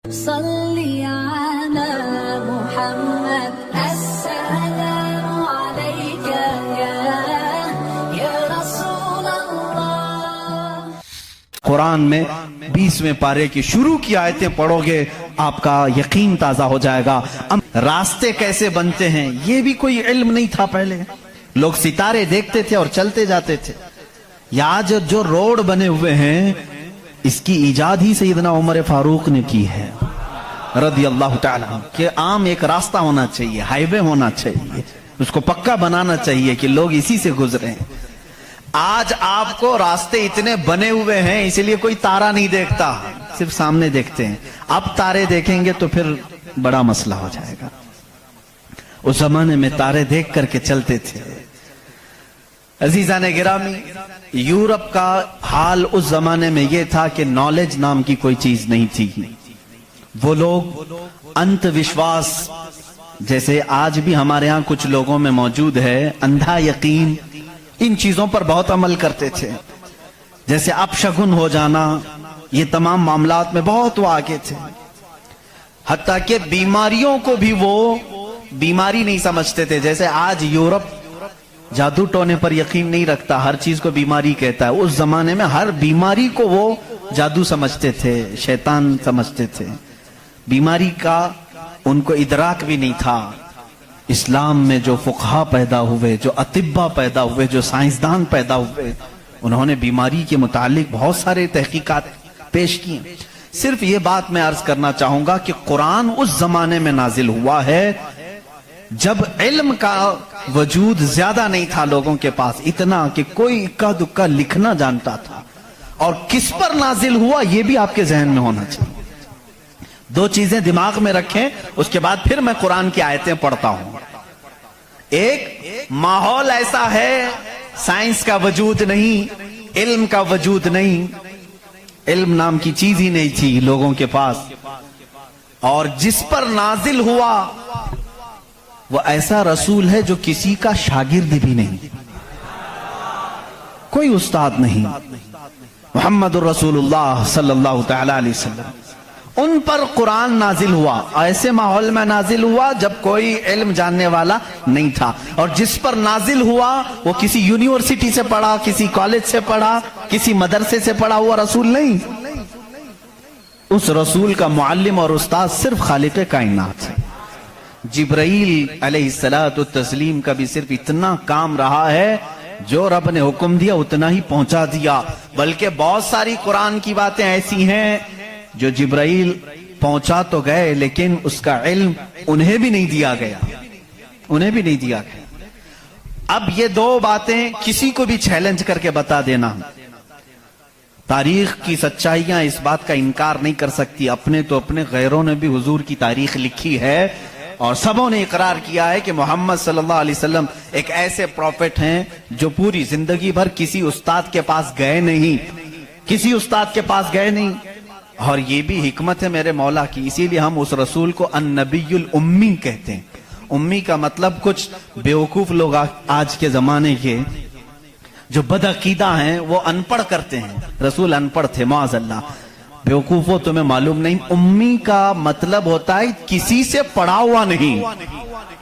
صلی علی محمد السلام علیک یا رسول اللہ۔ قرآن میں 20ویں پارے کی شروع کی آیتیں پڑھو گے آپ کا یقین تازہ ہو جائے گا۔ راستے کیسے بنتے ہیں یہ بھی کوئی علم نہیں تھا پہلے، لوگ ستارے دیکھتے تھے اور چلتے جاتے تھے۔ یا آج جو روڈ بنے ہوئے ہیں اس کی ایجاد ہی سیدنا عمر فاروق نے کی ہے رضی اللہ تعالیٰ عنہ، کہ عام ایک راستہ ہونا چاہیے، ہائی وے ہونا چاہیے، اس کو پکا بنانا چاہیے کہ لوگ اسی سے گزریں۔ آج آپ کو راستے اتنے بنے ہوئے ہیں اس لیے کوئی تارا نہیں دیکھتا، صرف سامنے دیکھتے ہیں۔ اب تارے دیکھیں گے تو پھر بڑا مسئلہ ہو جائے گا۔ اس زمانے میں تارے دیکھ کر کے چلتے تھے۔ عزیزان گرامی، یورپ کا حال اس زمانے میں یہ تھا کہ نالج نام کی کوئی چیز نہیں تھی۔ وہ لوگ انت وشواس، جیسے آج بھی ہمارے ہاں کچھ لوگوں میں موجود ہے، اندھا یقین، ان چیزوں پر بہت عمل کرتے تھے۔ جیسے اپشگن ہو جانا، یہ تمام معاملات میں بہت وہ آگے تھے۔ حتیٰ کہ بیماریوں کو بھی وہ بیماری نہیں سمجھتے تھے۔ جیسے آج یورپ جادو ٹونے پر یقین نہیں رکھتا، ہر چیز کو بیماری کہتا ہے، اس زمانے میں ہر بیماری کو وہ جادو سمجھتے تھے، شیطان سمجھتے تھے۔ بیماری کا ان کو ادراک بھی نہیں تھا۔ اسلام میں جو فقہا پیدا ہوئے، جو اطباء پیدا ہوئے، جو سائنسدان پیدا ہوئے، انہوں نے بیماری کے متعلق بہت سارے تحقیقات پیش کی۔ صرف یہ بات میں عرض کرنا چاہوں گا کہ قرآن اس زمانے میں نازل ہوا ہے جب علم کا وجود زیادہ نہیں تھا لوگوں کے پاس، اتنا کہ کوئی اکا دکا لکھنا جانتا تھا۔ اور کس پر نازل ہوا یہ بھی آپ کے ذہن میں ہونا چاہیے۔ دو چیزیں دماغ میں رکھیں، اس کے بعد پھر میں قرآن کی آیتیں پڑھتا ہوں۔ ایک ماحول ایسا ہے، سائنس کا وجود نہیں، علم کا وجود نہیں، علم نام کی چیز ہی نہیں تھی لوگوں کے پاس، اور جس پر نازل ہوا وہ ایسا رسول ہے جو کسی کا شاگرد بھی نہیں، کوئی استاد نہیں، محمد الرسول اللہ صلی اللہ تعالی علیہ وسلم۔ ان پر قرآن نازل ہوا، ایسے ماحول میں نازل ہوا جب کوئی علم جاننے والا نہیں تھا، اور جس پر نازل ہوا وہ کسی یونیورسٹی سے پڑھا، کسی کالج سے پڑھا، کسی مدرسے سے پڑھا ہوا رسول نہیں۔ اس رسول کا معلم اور استاد صرف خالق کائنات ہے۔ جبرائیل علیہ الصلوۃ والتسلیم کا بھی صرف اتنا کام رہا ہے، جو رب نے حکم دیا اتنا ہی پہنچا دیا، بلکہ بہت ساری قرآن کی باتیں ایسی ہیں جو جبرائیل پہنچا تو گئے لیکن اس کا علم انہیں بھی نہیں دیا گیا، انہیں بھی نہیں دیا گیا۔ اب یہ دو باتیں کسی کو بھی چیلنج کر کے بتا دینا، تاریخ کی سچائیاں اس بات کا انکار نہیں کر سکتی۔ اپنے تو اپنے، غیروں نے بھی حضور کی تاریخ لکھی ہے، اور سبوں نے اقرار کیا ہے کہ محمد صلی اللہ علیہ وسلم ایک ایسے پروفٹ ہیں جو پوری زندگی بھر کسی استاد کے پاس گئے نہیں، کسی استاد کے پاس گئے نہیں۔ اور یہ بھی حکمت ہے میرے مولا کی، اسی لیے ہم اس رسول کو النبی الامی کہتے ہیں۔ امی کا مطلب کچھ بیوقوف لوگ آج کے زمانے کے جو بدعقیدہ ہیں وہ ان پڑھ کرتے ہیں، رسول ان پڑھ تھے، معاذ اللہ۔ بیوقوفوں تمہیں معلوم نہیں، امی کا مطلب ہوتا ہے کسی سے پڑھا ہوا نہیں۔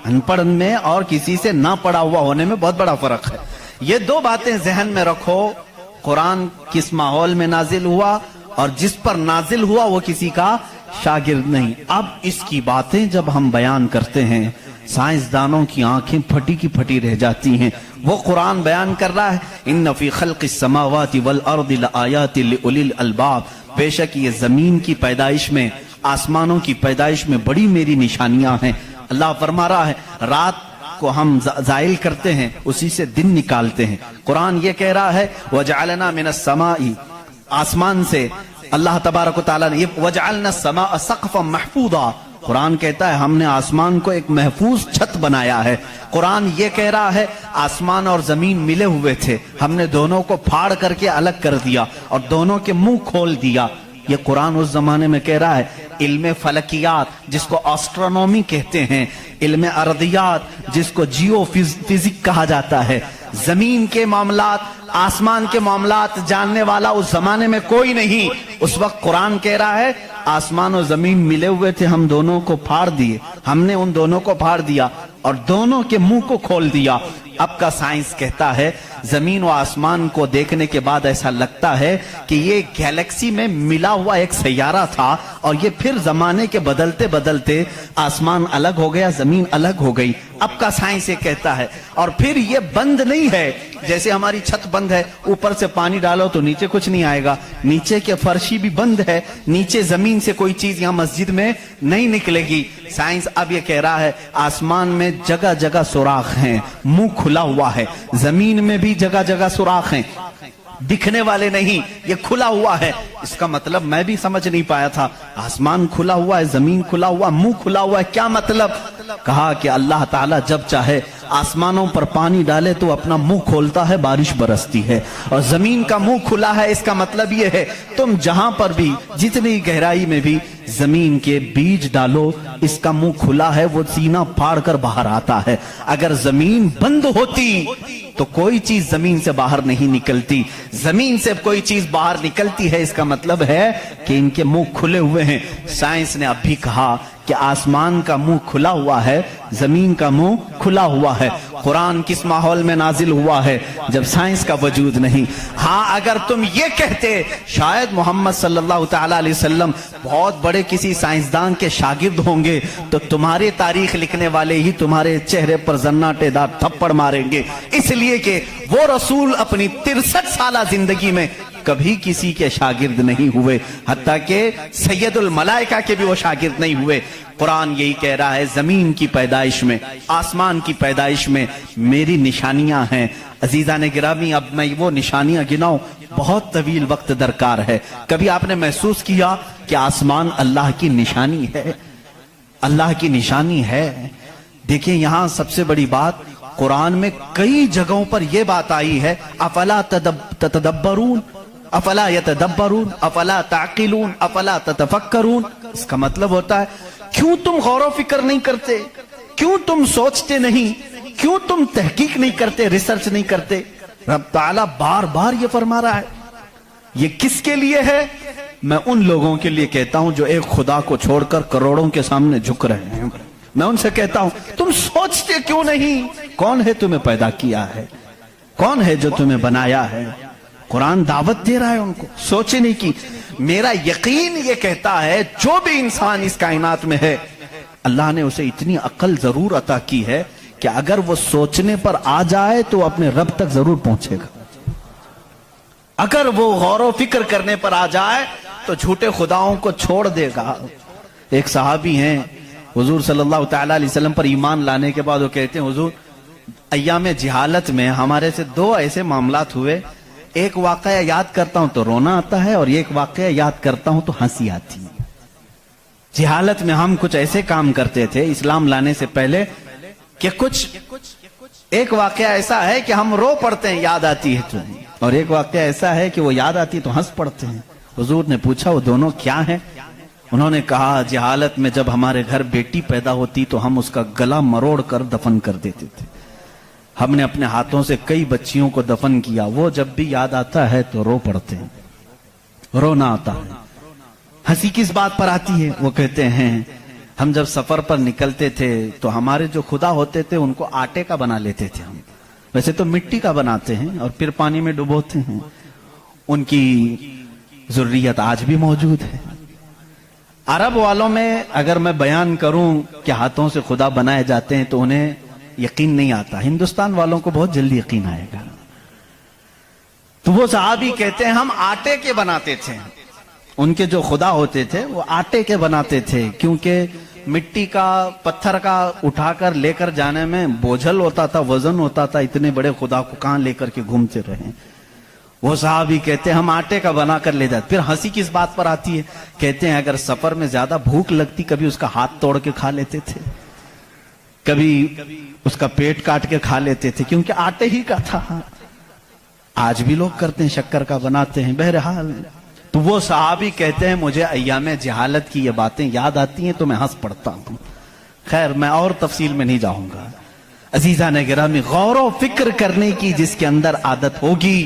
ان پڑھ میں اور کسی سے نہ پڑھا ہوا ہونے میں بہت بڑا فرق ہے۔ یہ دو باتیں ذہن میں رکھو، قرآن کس ماحول میں نازل ہوا اور جس پر نازل ہوا وہ کسی کا شاگرد نہیں۔ اب اس کی باتیں جب ہم بیان کرتے ہیں، سائنسدانوں کی آنکھیں پھٹی کی پھٹی رہ جاتی ہیں۔ وہ قرآن بیان کر رہا ہے ان فی خلق السماوات والارض لآیات لأولی الالباب، بے شک یہ زمین کی پیدائش میں، آسمانوں کی پیدائش میں بڑی میری نشانیاں ہیں۔ اللہ فرما رہا ہے رات کو ہم زائل کرتے ہیں، اسی سے دن نکالتے ہیں۔ قرآن یہ کہہ رہا ہے وَجَعَلْنَا مِنَ السَّمَاءِ، آسمان سے اللہ تبارک و تعالیٰ نے یہ وَجَعَلْنَا السَّمَاءَ سَقْفًا مَحْفُوظًا، قرآن کہتا ہے ہم نے آسمان کو ایک محفوظ چھت بنایا ہے۔ قرآن یہ کہہ رہا ہے آسمان اور زمین ملے ہوئے تھے، ہم نے دونوں کو پھاڑ کر کے الگ کر دیا اور دونوں کے منہ کھول دیا۔ یہ قرآن اس زمانے میں کہہ رہا ہے علم فلکیات جس کو آسٹرونومی کہتے ہیں، علم ارضیات جس کو جیو فزک کہا جاتا ہے، زمین کے معاملات، آسمان کے معاملات جاننے والا اس زمانے میں کوئی نہیں. اس وقت قرآن کہہ رہا ہے آسمان و زمین ملے ہوئے تھے, ہم دونوں کو پھاڑ دیے, ہم نے ان دونوں کو پھاڑ دیا اور دونوں کے منہ کو کھول دیا. اب کا سائنس کہتا ہے زمین و آسمان کو دیکھنے کے بعد ایسا لگتا ہے کہ یہ گیلیکسی میں ملا ہوا ایک سیارہ تھا اور یہ پھر زمانے کے بدلتے بدلتے آسمان الگ ہو گیا, زمین الگ ہو گئی. اب کا سائنس یہ کہتا ہے. اور پھر یہ بند نہیں ہے جیسے ہماری چھت بند ہے, اوپر سے پانی ڈالو تو نیچے کچھ نہیں آئے گا, نیچے کے فرشی بھی بند ہے, نیچے زمین سے کوئی چیز یہاں مسجد میں نہیں نکلے گی. سائنس اب یہ کہہ رہا ہے آسمان میں جگہ جگہ سوراخ ہیں, منہ کھلا ہوا ہے, زمین میں بھی جگہ جگہ سوراخ ہیں, دکھنے والے نہیں, یہ کھلا ہوا ہے. اس کا مطلب میں بھی سمجھ نہیں پایا تھا, آسمان کھلا ہوا ہے, زمین کھلا ہوا, منہ کھلا ہوا ہے, کیا مطلب؟ کہا کہ اللہ تعالیٰ جب چاہے آسمانوں پر پانی ڈالے تو اپنا منہ کھولتا ہے, بارش برستی ہے, اور زمین کا منہ کھلا ہے. اس کا مطلب یہ ہے تم جہاں پر بھی جتنی گہرائی میں بھی زمین کے بیج ڈالو, اس کا منہ کھلا ہے, وہ سینہ پھاڑ کر باہر آتا ہے. اگر زمین بند ہوتی تو کوئی چیز زمین سے باہر نہیں نکلتی, زمین سے کوئی چیز باہر نکلتی ہے, اس کا مطلب ہے کہ ان کے منہ کھلے ہوئے ہیں. سائنس نے اب بھی کہا کہ آسمان کا منہ کھلا ہوا ہے, زمین کا منہ کھلا ہوا ہے. قرآن کس ماحول میں نازل ہوا ہے جب سائنس کا وجود نہیں. ہاں اگر تم یہ کہتے شاید محمد صلی اللہ تعالی علیہ وسلم بہت بڑے کسی سائنسدان کے شاگرد ہوں گے تو تمہارے تاریخ لکھنے والے ہی تمہارے چہرے پر زناٹے دار تھپڑ ماریں گے, اس لیے کہ وہ رسول اپنی 63 سالہ زندگی میں کبھی کسی کے شاگرد نہیں ہوئے, حتیٰ کہ سید الملائکہ کے بھی وہ شاگرد نہیں ہوئے. قرآن یہی کہہ رہا ہے زمین کی پیدائش میں, آسمان کی پیدائش میں میری نشانیاں ہیں. عزیزان گرامی, اب میں وہ نشانیاں گناؤں بہت طویل وقت درکار ہے. کبھی آپ نے محسوس کیا کہ آسمان اللہ کی نشانی ہے, اللہ کی نشانی ہے؟ دیکھیں یہاں سب سے بڑی بات, قرآن میں کئی جگہوں پر یہ بات آئی ہے افلا تتدبرون, افلا یتدبرون, افلا تعقلون, افلا تتفکرون. اس کا مطلب ہوتا ہے کیوں تم غور و فکر نہیں کرتے, کیوں تم سوچتے نہیں, کیوں تم تحقیق نہیں کرتے, ریسرچ نہیں کرتے؟ رب تعالیٰ بار بار یہ فرما رہا ہے. یہ کس کے لیے ہے؟ میں ان لوگوں کے لیے کہتا ہوں جو ایک خدا کو چھوڑ کر کروڑوں کے سامنے جھک رہے ہیں. میں ان سے کہتا ہوں تم سوچتے کیوں نہیں؟ کون ہے تمہیں پیدا کیا ہے, کون ہے جو تمہیں بنایا ہے؟ قرآن دعوت دے رہا ہے ان کو سوچنے کی. میرا یقین یہ کہتا ہے جو بھی انسان اس کائنات میں ہے اللہ نے اسے اتنی عقل ضرور عطا کی ہے کہ اگر وہ سوچنے پر آ جائے تو وہ اپنے رب تک ضرور پہنچے گا. اگر وہ غور و فکر کرنے پر آ جائے تو جھوٹے خداؤں کو چھوڑ دے گا. ایک صحابی ہیں حضور صلی اللہ تعالی علیہ وسلم پر ایمان لانے کے بعد وہ کہتے ہیں حضور ایام جہالت میں ہمارے سے 2 ایسے معاملات ہوئے, ایک واقعہ یاد کرتا ہوں تو رونا آتا ہے اور ایک واقعہ یاد کرتا ہوں تو ہنسی آتی ہے. جہالت میں ہم کچھ ایسے کام کرتے تھے اسلام لانے سے پہلے کہ ایک واقعہ ایسا ہے کہ ہم رو پڑتے ہیں یاد آتی ہے تو, اور ایک واقعہ ایسا ہے کہ وہ یاد آتی ہے تو ہنس پڑتے ہیں. حضور نے پوچھا وہ دونوں کیا ہیں؟ انہوں نے کہا جہالت میں جب ہمارے گھر بیٹی پیدا ہوتی تو ہم اس کا گلا مروڑ کر دفن کر دیتے تھے. ہم نے اپنے ہاتھوں سے کئی بچیوں کو دفن کیا, وہ جب بھی یاد آتا ہے تو رو پڑتے ہیں, رونا آتا ہے. ہنسی کس بات پر آتی ہے؟ وہ کہتے ہیں ہم جب سفر پر نکلتے تھے تو ہمارے جو خدا ہوتے تھے ان کو آٹے کا بنا لیتے تھے ہم, ویسے تو مٹی کا بناتے ہیں اور پھر پانی میں ڈبوتے ہیں. ان کی ذریت آج بھی موجود ہے. عرب والوں میں اگر میں بیان کروں کہ ہاتھوں سے خدا بنائے جاتے ہیں تو انہیں یقین نہیں آتا, ہندوستان والوں کو بہت جلدی یقین آئے گا. تو وہ صحابی کہتے ہیں ہم آٹے کے بناتے تھے, ان کے جو خدا ہوتے تھے وہ آٹے کے بناتے تھے, کیونکہ مٹی کا پتھر کا اٹھا کر لے کر جانے میں بوجھل ہوتا تھا, وزن ہوتا تھا, اتنے بڑے خدا کو کہاں لے کر کے گھومتے رہے. وہ صحابی کہتے ہیں ہم آٹے کا بنا کر لے جاتے. پھر ہنسی کس بات پر آتی ہے؟ کہتے ہیں اگر سفر میں زیادہ بھوک لگتی کبھی اس کا ہاتھ توڑ کے کھا لیتے تھے, کبھی اس کا پیٹ کاٹ کے کھا لیتے تھے, کیونکہ آٹے ہی کا تھا. آج بھی لوگ کرتے ہیں, شکر کا بناتے ہیں. بہرحال تو وہ صحابی کہتے ہیں مجھے ایام جہالت کی یہ باتیں یاد آتی ہیں تو میں ہنس پڑتا ہوں. خیر میں اور تفصیل میں نہیں جاؤں گا. عزیزان گرامی, غور و فکر کرنے کی جس کے اندر عادت ہوگی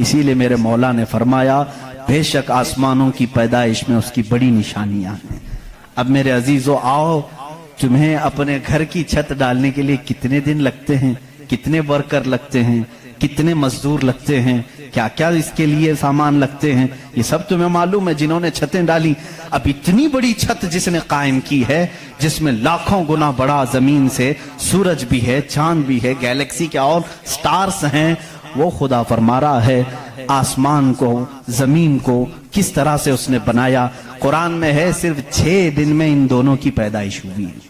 اسی لیے میرے مولا نے فرمایا بے شک آسمانوں کی پیدائش میں اس کی بڑی نشانیاں ہیں۔ اب میرے عزیزو آؤ، تمہیں اپنے گھر کی چھت ڈالنے کے لیے کتنے دن لگتے ہیں، کتنے ورکر لگتے ہیں، کتنے مزدور لگتے ہیں، کیا کیا اس کے لیے سامان لگتے ہیں، یہ سب تمہیں معلوم ہے جنہوں نے چھتیں ڈالی۔ اب اتنی بڑی چھت جس نے قائم کی ہے، جس میں لاکھوں گنا بڑا زمین سے سورج بھی ہے، چاند بھی ہے، گیلیکسی کے اور سٹارز ہیں، وہ خدا فرما رہا ہے آسمان کو، زمین کو کس طرح سے اس نے بنایا۔ قرآن میں ہے صرف 6 دن میں ان دونوں کی پیدائش ہوئی ہے،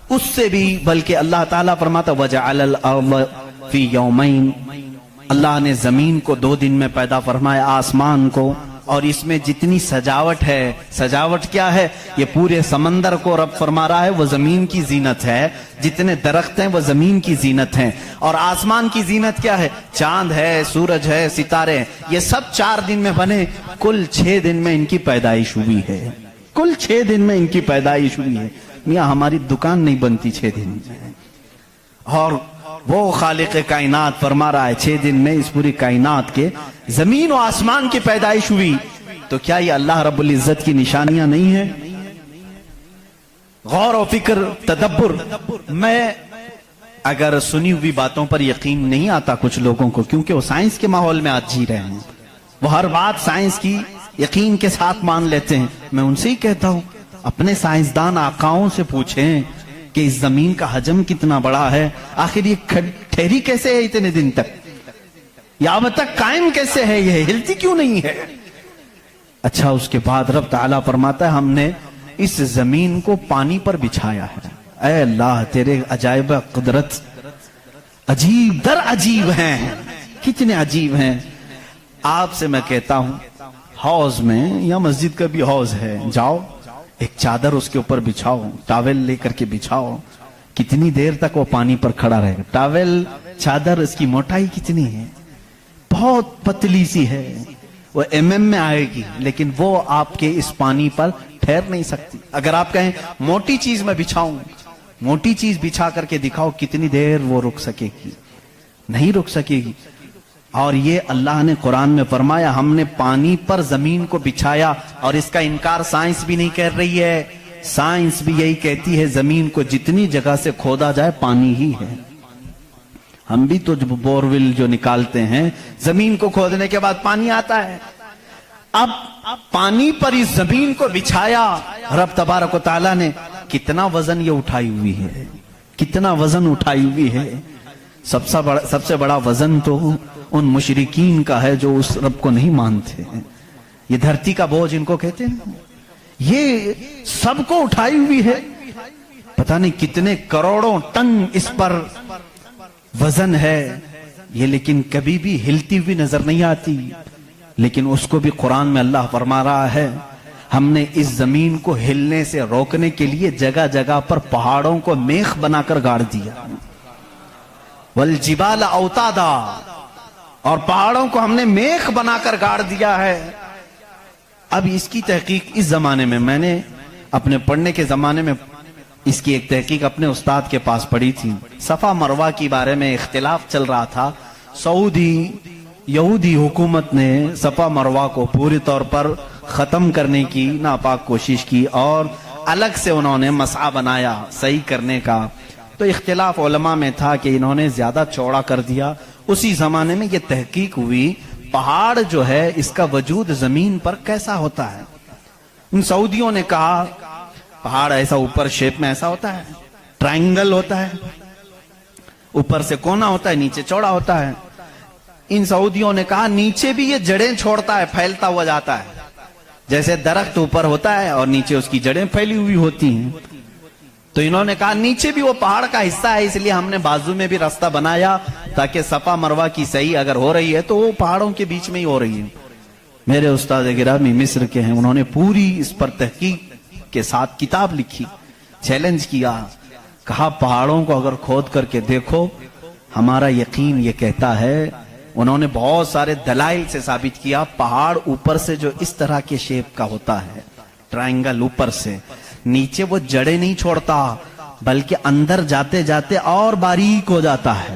اس سے بھی بلکہ اللہ تعالیٰ فرماتا وَجَعَلَ الْأَرْضَ فِي يَوْمَيْنِ، اللہ نے زمین کو 2 دن میں پیدا فرمایا، آسمان کو، اور اس میں جتنی سجاوٹ ہے، سجاوٹ کیا ہے؟ یہ پورے سمندر کو رب فرما رہا ہے وہ زمین کی زینت ہے، جتنے درخت ہیں وہ زمین کی زینت ہیں، اور آسمان کی زینت کیا ہے؟ چاند ہے، سورج ہے، ستارے ہیں، یہ سب 4 دن میں بنے، کل 6 دن میں ان کی پیدائش ہوئی ہے، کل 6 دن میں ان کی پیدائش ہوئی ہے۔ میاں ہماری دکان نہیں بنتی 6 دن میں، اور وہ خالق کائنات فرما رہا ہے 6 دن میں اس پوری کائنات کے زمین و آسمان کی پیدائش ہوئی، تو کیا یہ اللہ رب العزت کی نشانیاں نہیں ہیں؟ غور و فکر، تدبر۔ میں اگر سنی ہوئی باتوں پر یقین نہیں آتا کچھ لوگوں کو، کیونکہ وہ سائنس کے ماحول میں آج جی رہے ہیں، وہ ہر بات سائنس کی یقین کے ساتھ مان لیتے ہیں، میں ان سے ہی کہتا ہوں اپنے سائنسدان آقاؤں سے پوچھیں کہ اس زمین کا حجم کتنا بڑا ہے، آخر یہ ٹھہری کیسے ہے اتنے دن تک، یا اب تک قائم کیسے ہے، یہ ہلتی کیوں نہیں ہے؟ اچھا، اس کے بعد رب تعالیٰ فرماتا ہے ہم نے اس زمین کو پانی پر بچھایا ہے۔ اے اللہ، تیرے عجائب قدرت عجیب در عجیب ہیں، کتنے عجیب ہیں۔ آپ سے میں کہتا ہوں حوض میں یا مسجد کا بھی حوض ہے، جاؤ ایک چادر اس کے اوپر بچھاؤ، ٹاول لے کر کے بچھاؤ، کتنی دیر تک وہ پانی پر کھڑا رہے گا؟ ٹاول، چادر، اس کی موٹائی کتنی ہے؟ بہت پتلی سی ہے، وہ mm میں آئے گی، لیکن وہ آپ کے اس پانی پر ٹھہر نہیں سکتی۔ اگر آپ کہیں موٹی چیز میں بچھاؤں، موٹی چیز بچھا کر کے دکھاؤ کتنی دیر وہ رک سکے گی؟ نہیں رک سکے گی۔ اور یہ اللہ نے قرآن میں فرمایا ہم نے پانی پر زمین کو بچھایا، اور اس کا انکار سائنس بھی نہیں کر رہی ہے، سائنس بھی یہی کہتی ہے زمین کو جتنی جگہ سے کھودا جائے پانی ہی ہے۔ ہم بھی تو بورول جو نکالتے ہیں زمین کو کھودنے کے بعد پانی آتا ہے، اب پانی پر اس زمین کو بچھایا رب تبارک و تعالیٰ نے، کتنا وزن یہ اٹھائی ہوئی ہے، کتنا وزن اٹھائی ہوئی ہے۔ سب سے بڑا وزن تو ان مشرکین کا ہے جو اس رب کو نہیں مانتے ہیں، یہ دھرتی کا بوجھ ان کو کہتے ہیں، یہ سب کو اٹھائی ہوئی ہے، پتہ نہیں کتنے کروڑوں ٹن اس پر وزن ہے یہ، لیکن کبھی بھی ہلتی ہوئی نظر نہیں آتی۔ لیکن اس کو بھی قرآن میں اللہ فرما رہا ہے ہم نے اس زمین کو ہلنے سے روکنے کے لیے جگہ جگہ پر پہاڑوں کو میخ بنا کر گاڑ دیا، والجبال اوتادا، اور پہاڑوں کو ہم نے میخ بنا کر گاڑ دیا ہے۔ اب اس کی تحقیق اس زمانے میں نے اپنے پڑھنے کے زمانے میں اس کی ایک تحقیق اپنے استاد کے پاس پڑھی تھی، صفا مروہ کی بارے میں اختلاف چل رہا تھا، سعودی یہودی حکومت نے صفا مروہ کو پوری طور پر ختم کرنے کی ناپاک کوشش کی، اور الگ سے انہوں نے مسعی بنایا صحیح کرنے کا، تو اختلاف علماء میں تھا کہ انہوں نے زیادہ چوڑا کر دیا۔ اسی زمانے میں یہ تحقیق ہوئی پہاڑ جو ہے اس کا وجود زمین پر کیسا ہوتا ہے۔ ان سعودیوں نے کہا پہاڑ ایسا اوپر شیپ میں ایسا ہوتا ہے، ٹرائنگل ہوتا ہے، اوپر سے کونا ہوتا ہے، نیچے چوڑا ہوتا ہے۔ ان سعودیوں نے کہا نیچے بھی یہ جڑیں چھوڑتا ہے، پھیلتا ہوا جاتا ہے، جیسے درخت اوپر ہوتا ہے اور نیچے اس کی جڑیں پھیلی ہوئی ہوتی ہیں، تو انہوں نے کہا نیچے بھی وہ پہاڑ کا حصہ ہے، اس لیے ہم نے بازو میں بھی راستہ بنایا تاکہ صفا مروہ کی صحیح اگر ہو رہی ہے تو وہ پہاڑوں کے بیچ میں ہی ہو رہی ہے۔ میرے استاد گرامی مصر کے ہیں، انہوں نے پوری اس پر تحقیق کے ساتھ کتاب لکھی، چیلنج کیا، کہا پہاڑوں کو اگر کھود کر کے دیکھو ہمارا یقین یہ کہتا ہے، انہوں نے بہت سارے دلائل سے ثابت کیا پہاڑ اوپر سے جو اس طرح کے شیپ کا ہوتا ہے، ٹرائنگل اوپر سے، نیچے وہ جڑیں نہیں چھوڑتا بلکہ اندر جاتے جاتے اور باریک ہو جاتا ہے،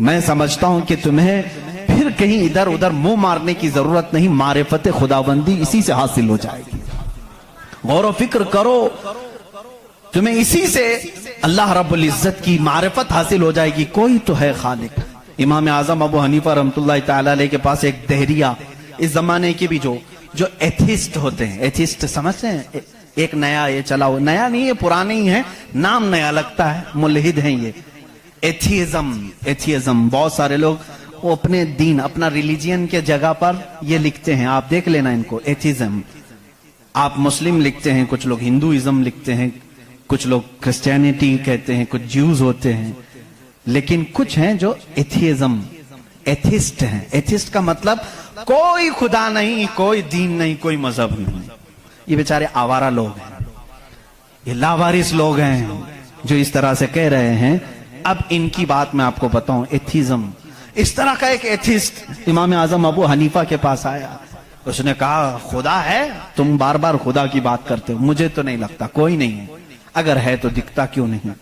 میں سمجھتا ہوں کہ تمہیں پھر کہیں ادھر ادھر منہ مارنے کی ضرورت نہیں، معرفت خداوندی اسی سے حاصل ہو جائے گی۔ غور و فکر کرو، تمہیں اسی سے اللہ رب العزت کی معرفت حاصل ہو جائے گی، کوئی تو ہے خالق۔ امام اعظم ابو حنیفہ رحمۃ اللہ تعالی علیہ کے پاس ایک دہریہ، اس زمانے کے بھی جو ایتھیسٹ ہوتے ہیں، ایتھیسٹ سمجھتے ہیں، ایک نیا یہ چلا ہوا، نیا نہیں ہے پرانے ہی ہے، نام نیا لگتا ہے، ملحد ہیں یہ، ایتھیزم۔ بہت سارے لوگ وہ اپنے دین، اپنا ریلیجین کے جگہ پر یہ لکھتے ہیں، آپ دیکھ لینا ان کو، ایتھیزم۔ آپ مسلم لکھتے ہیں، کچھ لوگ ہندوازم لکھتے ہیں، کچھ لوگ کرسچینٹی کہتے ہیں، کچھ جیوز ہوتے ہیں، لیکن کچھ ہیں جو ایتھیزم، ایتھیسٹ ہیں۔ ایتھیسٹ کا مطلب کوئی خدا نہیں، کوئی دین نہیں، کوئی مذہب نہیں۔ یہ بیچارے آوارہ لوگ ہیں، یہ لاوارث لوگ ہیں جو اس طرح سے کہہ رہے ہیں۔ اب ان کی بات میں آپ کو بتاؤں، ایتھیزم، اس طرح کا ایک ایتھیسٹ امام اعظم ابو حنیفہ کے پاس آیا، اس نے کہا خدا ہے؟ تم بار بار خدا کی بات کرتے ہو، مجھے تو نہیں لگتا، کوئی نہیں ہے، اگر ہے تو دکھتا کیوں نہیں؟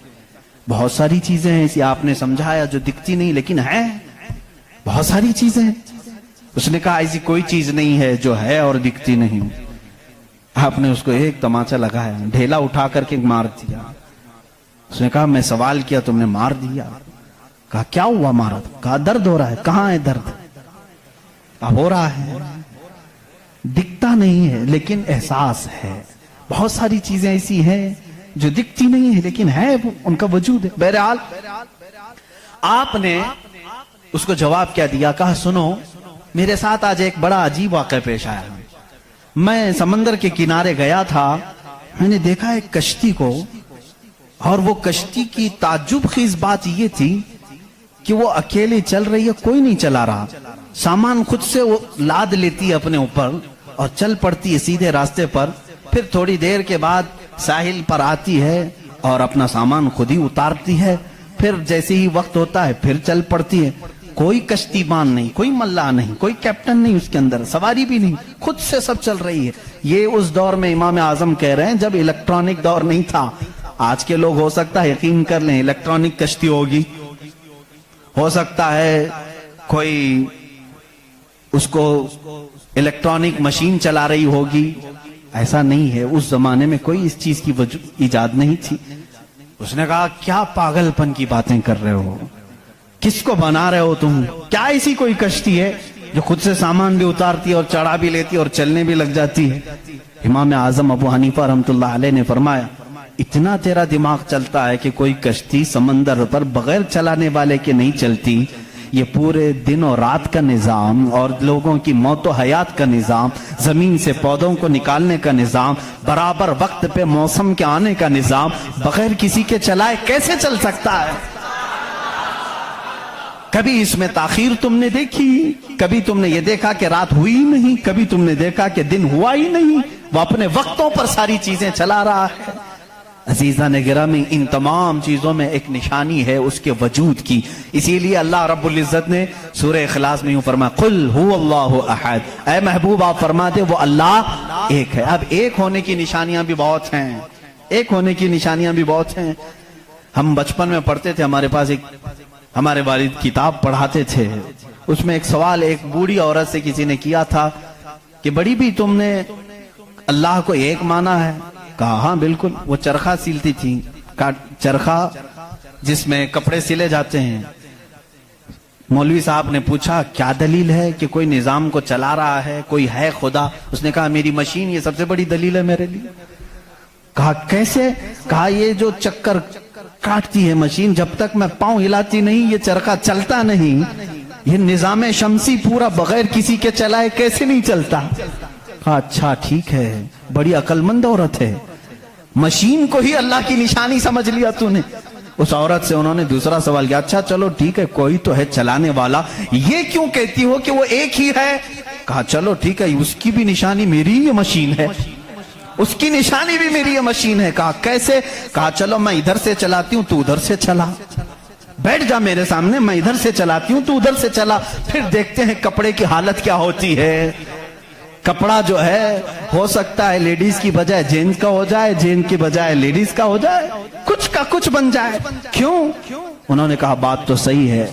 بہت ساری چیزیں ہیں ایسی، آپ نے سمجھایا، جو دکھتی نہیں لیکن ہے، بہت ساری چیزیں ہیں۔ اس نے کہا ایسی کوئی چیز نہیں ہے جو ہے اور دکھتی نہیں۔ آپ نے اس کو ایک تماچا لگایا، ڈھیلا اٹھا کر کے مار دیا۔ اس نے کہا میں سوال کیا، تم نے مار دیا۔ کہا کیا ہوا مارا؟ کہا درد ہو رہا ہے۔ کہاں ہے درد؟ ہو رہا ہے، دکھتا نہیں ہے لیکن احساس ہے۔ بہت ساری چیزیں ایسی ہیں جو دکھتی نہیں ہے لیکن ہے، ان کا وجود ہے۔ بہرحال آپ نے اس کو جواب کیا دیا؟ کہا سنو، میرے ساتھ آج ایک بڑا عجیب واقعہ پیش آیا۔ میں سمندر کے کنارے گیا تھا، میں نے دیکھا ایک کشتی کو، اور وہ کشتی کی تعجب خیز بات یہ تھی کہ وہ اکیلے چل رہی ہے، کوئی نہیں چلا رہا، سامان خود سے وہ لاد لیتی ہے اپنے اوپر اور چل پڑتی ہے سیدھے راستے پر، پھر تھوڑی دیر کے بعد ساحل پر آتی ہے اور اپنا سامان خود ہی اتارتی ہے، پھر جیسے ہی وقت ہوتا ہے پھر چل پڑتی ہے۔ کوئی کشتی بان نہیں، کوئی ملا نہیں، کوئی کیپٹن نہیں اس کے اندر، سواری بھی نہیں، خود سے سب چل رہی ہے۔ یہ اس دور میں امام اعظم کہہ رہے ہیں جب الیکٹرانک دور نہیں تھا۔ آج کے لوگ ہو سکتا ہے یقین کر لیں الیکٹرانک کشتی ہوگی، ہو سکتا ہے کوئی اس کو الیکٹرانک مشین چلا رہی ہوگی، ایسا نہیں ہے۔ اس زمانے میں کوئی اس چیز کی ایجاد نہیں تھی۔ اس نے کہا کیا پاگل پن کی باتیں کر رہے ہو، کس کو بنا رہے ہو تم؟ کیا ایسی کوئی کشتی ہے جو خود سے سامان بھی اتارتی ہے اور چڑھا بھی لیتی ہے اور چلنے بھی لگ جاتی ہے؟ امام اعظم ابو حنیفہ رحمۃ اللہ علیہ نے فرمایا اتنا تیرا دماغ چلتا ہے کہ کوئی کشتی سمندر پر بغیر چلانے والے کے نہیں چلتی۔ یہ پورے دن اور رات کا نظام اور لوگوں کی موت و حیات کا نظام، زمین سے پودوں کو نکالنے کا نظام، برابر وقت پہ موسم کے آنے کا نظام بغیر کسی کے چلائے کیسے چل سکتا ہے؟ کبھی اس میں تاخیر تم نے دیکھی؟ کبھی تم نے یہ دیکھا کہ رات ہوئی نہیں؟ کبھی تم نے دیکھا کہ دن ہوا ہی نہیں؟ وہ اپنے وقتوں پر ساری چیزیں چلا رہا ہے۔ عزیزان گرامی، ان تمام چیزوں میں ایک نشانی ہے اس کے وجود کی۔ اسی لیے اللہ رب العزت نے سورہ اخلاص میں یوں فرمایا قل هو اللہ احد، اے محبوب آپ فرما دے وہ اللہ ایک ہے۔ اب ایک ہونے کی نشانیاں بھی بہت ہیں، ایک ہونے کی نشانیاں بھی بہت ہیں۔ ہم بچپن میں پڑھتے تھے، ہمارے پاس ایک ہمارے والد کتاب پڑھاتے تھے، اس میں ایک سوال ایک بوڑھی عورت سے کسی نے کیا تھا کہ بڑی بھی تم نے اللہ کو ایک مانا ہے؟ کہا ہاں بالکل۔ وہ چرخہ سیلتی تھی، چرخہ جس میں کپڑے سلے جاتے ہیں۔ مولوی صاحب نے پوچھا کیا دلیل ہے کہ کوئی نظام کو چلا رہا ہے، کوئی ہے خدا؟ اس نے کہا میری مشین یہ سب سے بڑی دلیل ہے میرے لیے۔ کہا کیسے؟ کہا یہ جو چکر کاٹتی ہے مشین، جب تک میں پاؤں ہلاتی نہیں یہ چرخہ چلتا نہیں۔ یہ نظام شمسی پورا بغیر کسی کے چلائے کیسے نہیں چلتا؟ کہا اچھا ٹھیک ہے، بڑی عقل مند عورت ہے، مشین کو ہی اللہ کی نشانی سمجھ لیا تو نے۔ اس عورت سے انہوں نے دوسرا سوال کیا، اچھا چلو ٹھیک ہے کوئی تو ہے چلانے والا، یہ کیوں کہتی ہو کہ وہ ایک ہی ہے؟ کہا چلو ٹھیک ہے اس کی بھی نشانی میری یہ مشین ہے، اس کی نشانی بھی میری یہ مشین ہے۔ کہا کیسے؟ کہا چلو میں ادھر سے چلاتی ہوں تو ادھر سے چلا، بیٹھ جا میرے سامنے، میں ادھر سے چلاتی ہوں تو ادھر سے چلا، پھر دیکھتے ہیں کپڑے کی حالت کیا ہوتی ہے۔ کپڑا جو ہے ہو سکتا ہے لیڈیز کی بجائے جینز کا ہو جائے، جینز کی بجائے لیڈیز کا ہو جائے، کچھ کا کچھ بن جائے۔ کیوں؟ انہوں نے کہا بات تو صحیح ہے،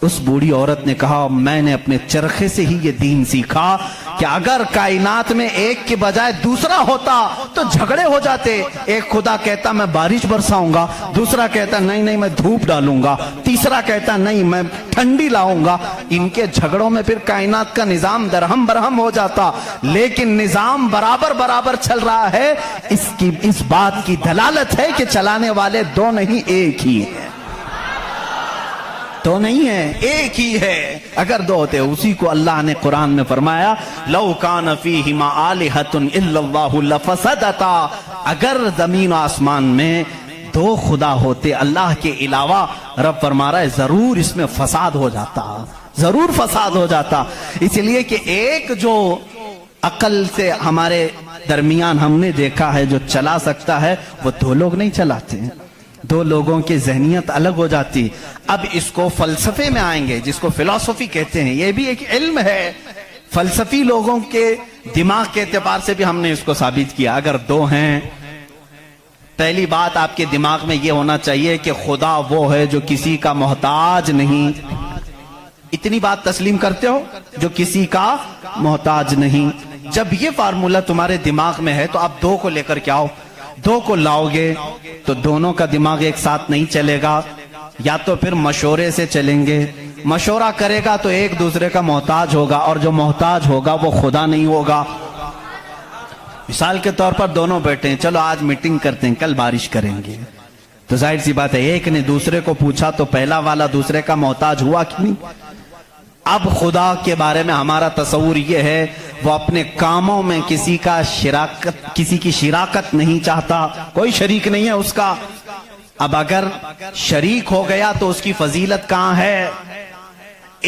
اس بوڑھی عورت نے کہا میں نے اپنے چرخے سے ہی یہ دین سیکھا کہ اگر کائنات میں ایک کے بجائے دوسرا ہوتا تو جھگڑے ہو جاتے. ایک خدا کہتا میں بارش برساؤں گا, دوسرا کہتا نہیں میں دھوپ ڈالوں گا, تیسرا کہتا نہیں میں ٹھنڈی لاؤں گا. ان کے جھگڑوں میں پھر کائنات کا نظام درہم برہم ہو جاتا. لیکن نظام برابر چل رہا ہے. اس بات کی دلالت ہے کہ چلانے والے دو نہیں ایک ہی ہیں. تو نہیں ہے, ایک ہی ہے. اگر دو ہوتے, اسی کو اللہ نے قرآن میں فرمایا لو کان فیہما آلہۃ الا اللہ لفسدتا. اگر زمین و آسمان میں دو خدا ہوتے اللہ کے علاوہ, رب فرما رہا ہے ضرور اس میں فساد ہو جاتا, ضرور فساد ہو جاتا. اس لیے کہ ایک جو عقل سے ہمارے درمیان ہم نے دیکھا ہے جو چلا سکتا ہے, وہ دو لوگ نہیں چلاتے. دو لوگوں کی ذہنیت الگ ہو جاتی. اب اس کو فلسفے میں آئیں گے, جس کو فلسفی کہتے ہیں. یہ بھی ایک علم ہے. فلسفی لوگوں کے دماغ کے اعتبار سے بھی ہم نے اس کو ثابت کیا. اگر دو ہیں, پہلی بات آپ کے دماغ میں یہ ہونا چاہیے کہ خدا وہ ہے جو کسی کا محتاج نہیں. اتنی بات تسلیم کرتے ہو, جو کسی کا محتاج نہیں. جب یہ فارمولہ تمہارے دماغ میں ہے تو آپ دو کو لے کر کے آؤ. دو کو لاؤ گے تو دونوں کا دماغ ایک ساتھ نہیں چلے گا. یا تو پھر مشورے سے چلیں گے. مشورہ کرے گا تو ایک دوسرے کا محتاج ہوگا, اور جو محتاج ہوگا وہ خدا نہیں ہوگا. مثال کے طور پر دونوں بیٹھے ہیں, چلو آج میٹنگ کرتے ہیں, کل بارش کریں گے. تو ظاہر سی بات ہے ایک نے دوسرے کو پوچھا تو پہلا والا دوسرے کا محتاج ہوا کہ نہیں. اب خدا کے بارے میں ہمارا تصور یہ ہے وہ اپنے کاموں میں کسی کی شراکت نہیں چاہتا, کوئی شریک نہیں ہے اس کا. اب اگر شریک ہو گیا تو اس کی فضیلت کہاں ہے؟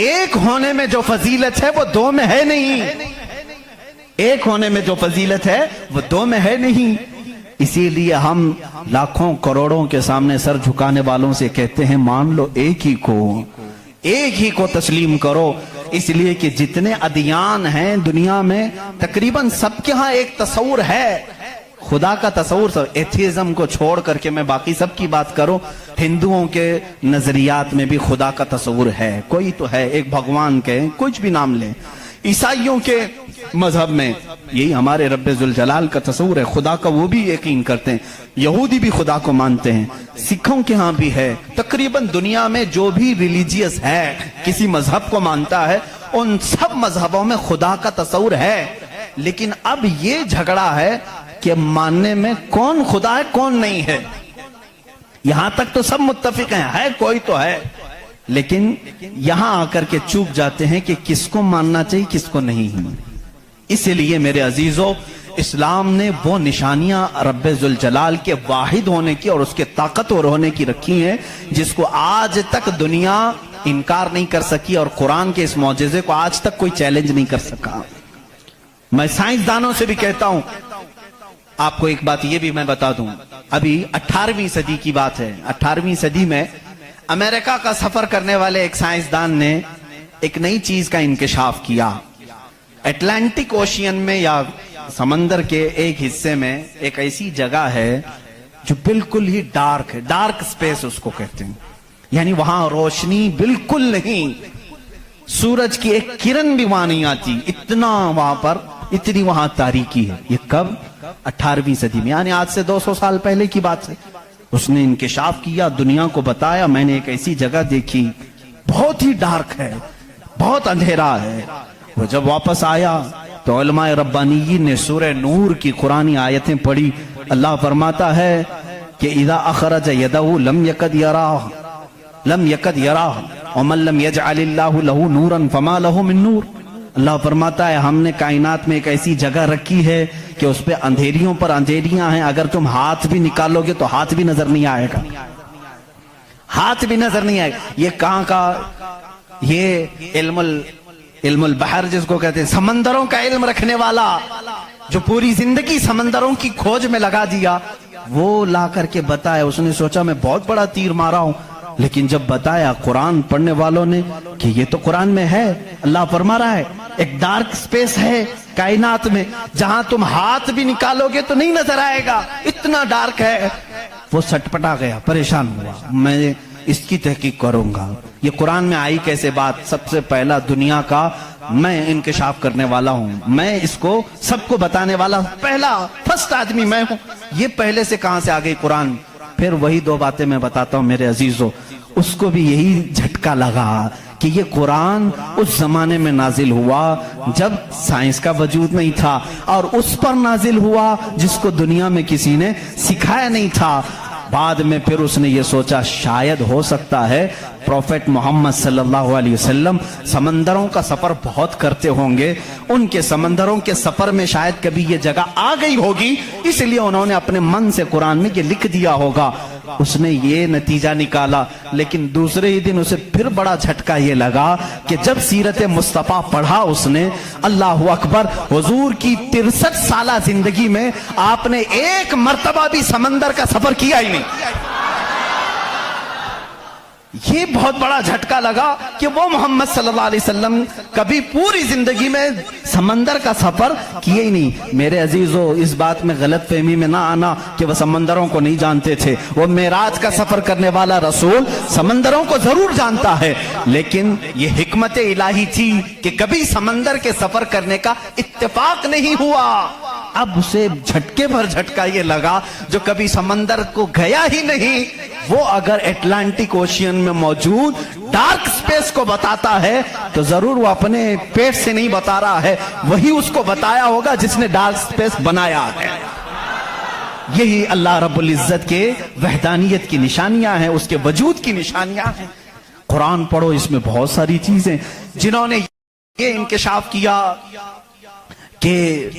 ایک ہونے میں جو فضیلت ہے وہ دو میں ہے نہیں. ایک ہونے میں جو فضیلت ہے وہ دو میں ہے نہیں. اسی لیے ہم لاکھوں کروڑوں کے سامنے سر جھکانے والوں سے کہتے ہیں مان لو ایک ہی کو تسلیم کرو. اس لیے کہ جتنے ادیان ہیں دنیا میں تقریباً سب کے ہاں ایک تصور ہے خدا کا تصور. ایتھیزم کو چھوڑ کر کے میں باقی سب کی بات کروں, ہندوؤں کے نظریات میں بھی خدا کا تصور ہے, کوئی تو ہے, ایک بھگوان کے کچھ بھی نام لیں. عیسائیوں کے مذہب میں یہی ہمارے رب ذوالجلال کا تصور ہے, خدا کا وہ بھی یقین کرتے ہیں. یہودی بھی خدا کو مانتے ہیں, سکھوں کے ہاں بھی ہے. تقریباً دنیا میں جو بھی ریلیجیس ہے, کسی مذہب کو مانتا ہے, ان سب مذہبوں میں خدا کا تصور ہے. لیکن اب یہ جھگڑا ہے کہ ماننے میں کون خدا ہے کون نہیں ہے. یہاں تک تو سب متفق ہیں, ہے کوئی تو ہے, لیکن یہاں آ کر کے چوک جاتے ہیں کہ کس کو ماننا چاہیے کس کو نہیں. اس لیے میرے عزیزو, اسلام نے وہ نشانیاں رب ذوالجلال کے واحد ہونے کی اور اس کے طاقتور ہونے کی رکھی ہیں جس کو آج تک دنیا انکار نہیں کر سکی, اور قرآن کے اس معجزے کو آج تک کوئی چیلنج نہیں کر سکا. میں سائنسدانوں سے بھی کہتا ہوں, آپ کو ایک بات یہ بھی میں بتا دوں, ابھی 18ویں صدی کی بات ہے. 18ویں صدی میں امریکہ کا سفر کرنے والے ایک سائنسدان نے ایک نئی چیز کا انکشاف کیا. اٹلانٹک اوشین میں یا سمندر کے ایک حصے میں ایک ایسی جگہ ہے جو بالکل ہی ڈارک ہے, ڈارک سپیس اس کو کہتے ہیں. یعنی وہاں روشنی بالکل نہیں, سورج کی ایک کرن بھی وہاں نہیں آتی, اتنی وہاں تاریکی ہے. یہ کب؟ 18ویں صدی میں, یعنی آج سے 200 سال پہلے کی بات ہے. اس نے انکشاف کیا, دنیا کو بتایا میں نے ایک ایسی جگہ دیکھی, بہت ہی ڈارک ہے, بہت اندھیرا ہے. وہ جب واپس آیا تو علماء ربانیین نے سورہ نور کی قرآنی آیتیں پڑھی. اللہ فرماتا ہے کہ اذا اخرج یدہ لم یکد یراہ ومن لم یجعل اللہ لہ نورا فما لہ من نور. اللہ فرماتا ہے ہم نے کائنات میں ایک ایسی جگہ رکھی ہے کہ اس پہ اندھیریوں پر اندھیریاں ہیں, اگر تم ہاتھ بھی نکالو گے تو ہاتھ بھی نظر نہیں آئے گا, ہاتھ بھی نظر نہیں آئے گا. یہ کہاں کا؟ یہ علم البحر جس کو کہتے ہیں, سمندروں کا علم رکھنے والا جو پوری زندگی سمندروں کی کھوج میں لگا دیا, وہ لا کر کے بتایا. اس نے سوچا میں بہت بڑا تیر مارا ہوں, لیکن جب بتایا قرآن پڑھنے والوں نے کہ یہ تو قرآن میں ہے, اللہ فرما رہا ہے ایک ڈارک سپیس ہے کائنات میں جہاں تم ہاتھ بھی نکالو گے تو نہیں نظر آئے گا, اتنا ڈارک ہے. وہ سٹ پٹا گیا, پریشان ہوا. میں اس کی تحقیق کروں گا. یہ قرآن میں آئی کیسے بات؟ سب سے پہلا دنیا کا میں انکشاف کرنے والا ہوں, میں اس کو سب کو بتانے والا پہلا فرسٹ آدمی میں ہوں. یہ پہلے سے کہاں سے آ گئی قرآن؟ پھر وہی دو باتیں میں بتاتا ہوں میرے عزیزو. اس کو بھی یہی جھٹکا لگا کہ یہ قرآن اس زمانے میں نازل ہوا جب سائنس کا وجود نہیں تھا, اور اس پر نازل ہوا جس کو دنیا میں کسی نے سکھایا نہیں تھا. بعد میں پھر اس نے یہ سوچا شاید ہو سکتا ہے پروفیٹ محمد صلی اللہ علیہ وسلم سمندروں کا سفر بہت کرتے ہوں گے, ان کے سمندروں کے سفر میں شاید کبھی یہ جگہ آ گئی ہوگی, اس لیے انہوں نے اپنے من سے قرآن میں یہ لکھ دیا ہوگا. اس نے یہ نتیجہ نکالا. لیکن دوسرے ہی دن اسے پھر بڑا جھٹکا یہ لگا کہ جب سیرت مصطفیٰ پڑھا اس نے, اللہ اکبر, حضور کی 63 سالہ زندگی میں آپ نے ایک مرتبہ بھی سمندر کا سفر کیا ہی نہیں. یہ بہت بڑا جھٹکا لگا کہ وہ محمد صلی اللہ علیہ وسلم کبھی پوری زندگی میں سمندر کا سفر کیے ہی نہیں. میرے عزیزو, اس بات میں غلط فہمی میں نہ آنا کہ وہ سمندروں کو نہیں جانتے تھے. وہ معراج کا سفر کرنے والا رسول سمندروں کو ضرور جانتا ہے, لیکن یہ حکمت الہی تھی کہ کبھی سمندر کے سفر کرنے کا اتفاق نہیں ہوا. اب اسے جھٹکے پر جھٹکا یہ لگا جو کبھی سمندر کو گیا ہی نہیں, وہ اگر اٹلانٹک اوشین میں موجود ڈارک سپیس کو بتاتا ہے تو ضرور وہ اپنے پیٹ سے نہیں بتا رہا ہے, وہی اس کو بتایا ہوگا جس نے ڈارک سپیس بنایا ہے. یہی اللہ رب العزت کے وحدانیت کی نشانیاں ہیں, اس کے وجود کی نشانیاں ہیں. قرآن پڑھو, اس میں بہت ساری چیزیں. جنہوں نے یہ انکشاف کیا کہ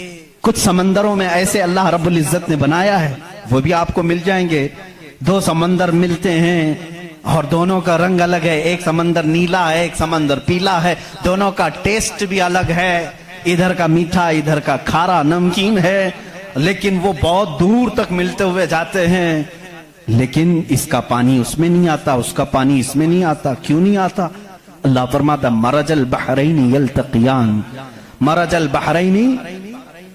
کچھ سمندروں میں ایسے اللہ رب العزت نے بنایا ہے, وہ بھی آپ کو مل جائیں گے. 2 سمندر ملتے ہیں اور دونوں کا رنگ الگ ہے, ایک سمندر نیلا ہے, ایک سمندر پیلا ہے, دونوں کا ٹیسٹ بھی الگ ہے, ادھر کا میٹھا ادھر کا کھارا نمکین ہے, لیکن وہ بہت دور تک ملتے ہوئے جاتے ہیں. لیکن اس کا پانی اس میں نہیں آتا, اس کا پانی اس میں نہیں آتا. کیوں نہیں آتا؟ اللہ فرماتا مرج البحرین یلتقیان, مرج البحرین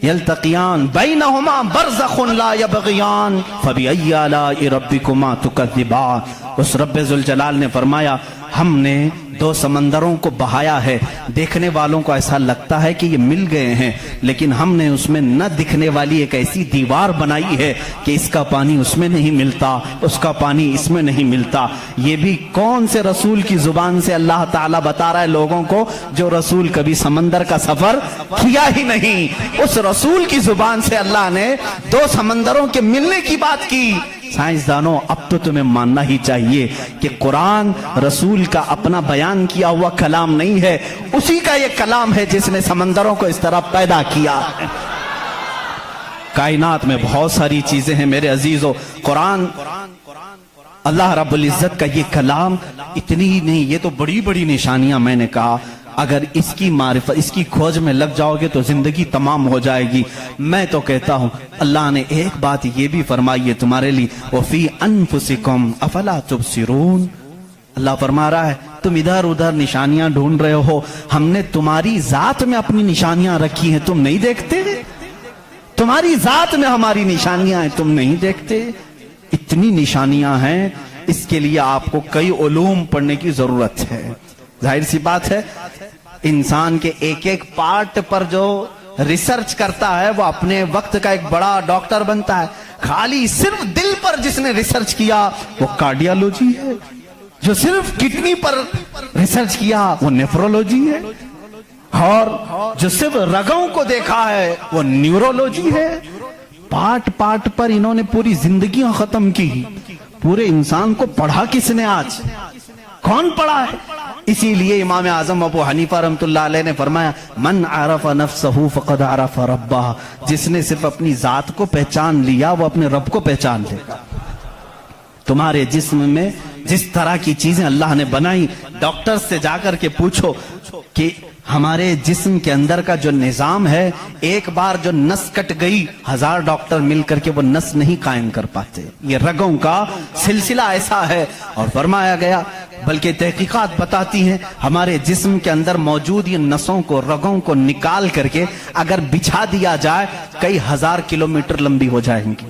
یلتقیان بینہما برزخ لا یبغیان فبأی آلاء ربکما تکذبان. اس رب ذوالجلال نے فرمایا ہم نے 2 سمندروں کو بہایا ہے, دیکھنے والوں کو ایسا لگتا ہے کہ یہ مل گئے ہیں, لیکن ہم نے اس میں نہ دکھنے والی ایک ایسی دیوار بنائی ہے کہ اس کا پانی اس میں نہیں ملتا, اس کا پانی اس میں نہیں ملتا. یہ بھی کون سے رسول کی زبان سے اللہ تعالیٰ بتا رہا ہے لوگوں کو جو رسول کبھی سمندر کا سفر کیا ہی نہیں. اس رسول کی زبان سے اللہ نے 2 سمندروں کے ملنے کی بات کی. سائنسدانوں, اب تو تمہیں ماننا ہی چاہیے کہ قرآن رسول کا اپنا بیان کیا ہوا کلام نہیں ہے, اسی کا یہ کلام ہے جس نے سمندروں کو اس طرح پیدا کیا. کائنات میں بہت ساری چیزیں ہیں میرے عزیزو. قرآن اللہ رب العزت کا یہ کلام اتنی ہی نہیں, یہ تو بڑی بڑی نشانیاں میں نے کہا. اگر اس کی معرفت, اس کی کھوج میں لگ جاؤ گے تو زندگی تمام ہو جائے گی. میں تو کہتا ہوں اللہ نے ایک بات یہ بھی فرمائی ہے تمہارے لیے, وَفِي أَنفُسِكُمْ أَفَلَا تُبْصِرُونَ. اللہ فرما رہا ہے تم ادھر ادھر نشانیاں ڈھونڈ رہے ہو, ہم نے تمہاری ذات میں اپنی نشانیاں رکھی ہیں, تم نہیں دیکھتے؟ تمہاری ذات میں ہماری نشانیاں ہیں, تم نہیں دیکھتے؟ اتنی نشانیاں ہیں, اس کے لیے آپ کو کئی علوم پڑھنے کی ضرورت ہے. ظاہر سی بات ہے انسان کے ایک ایک پارٹ پر جو ریسرچ کرتا ہے وہ اپنے وقت کا ایک بڑا ڈاکٹر بنتا ہے. خالی صرف دل پر جس نے ریسرچ کیا وہ کارڈیالوجی ہے, جو صرف کڈنی پر ریسرچ کیا وہ نیفرولوجی ہے, اور جو صرف رگوں کو دیکھا ہے وہ نیورولوجی ہے. پارٹ پارٹ پر انہوں نے پوری زندگیاں ختم کی. پورے انسان کو پڑھا کس نے؟ آج کون پڑھا ہے؟ اسی لیے امام اعظم ابو حنیفہ رحمۃ اللہ علیہ نے فرمایا من عرف نفسہ فقد عرف ربہ. جس نے صرف اپنی ذات کو پہچان لیا وہ اپنے رب کو پہچان لے گا. تمہارے جسم میں جس طرح کی چیزیں اللہ نے بنائی, ڈاکٹر سے جا کر کے پوچھو کہ ہمارے جسم کے اندر کا جو نظام ہے, ایک بار جو نس کٹ گئی 1000 ڈاکٹر مل کر کے وہ نس نہیں قائم کر پاتے. یہ رگوں کا سلسلہ ایسا ہے. اور فرمایا گیا بلکہ تحقیقات بتاتی ہیں ہمارے جسم کے اندر موجود یہ نسوں کو, رگوں کو نکال کر کے اگر بچھا دیا جائے کئی 1000 کلومیٹر لمبی ہو جائیں گی.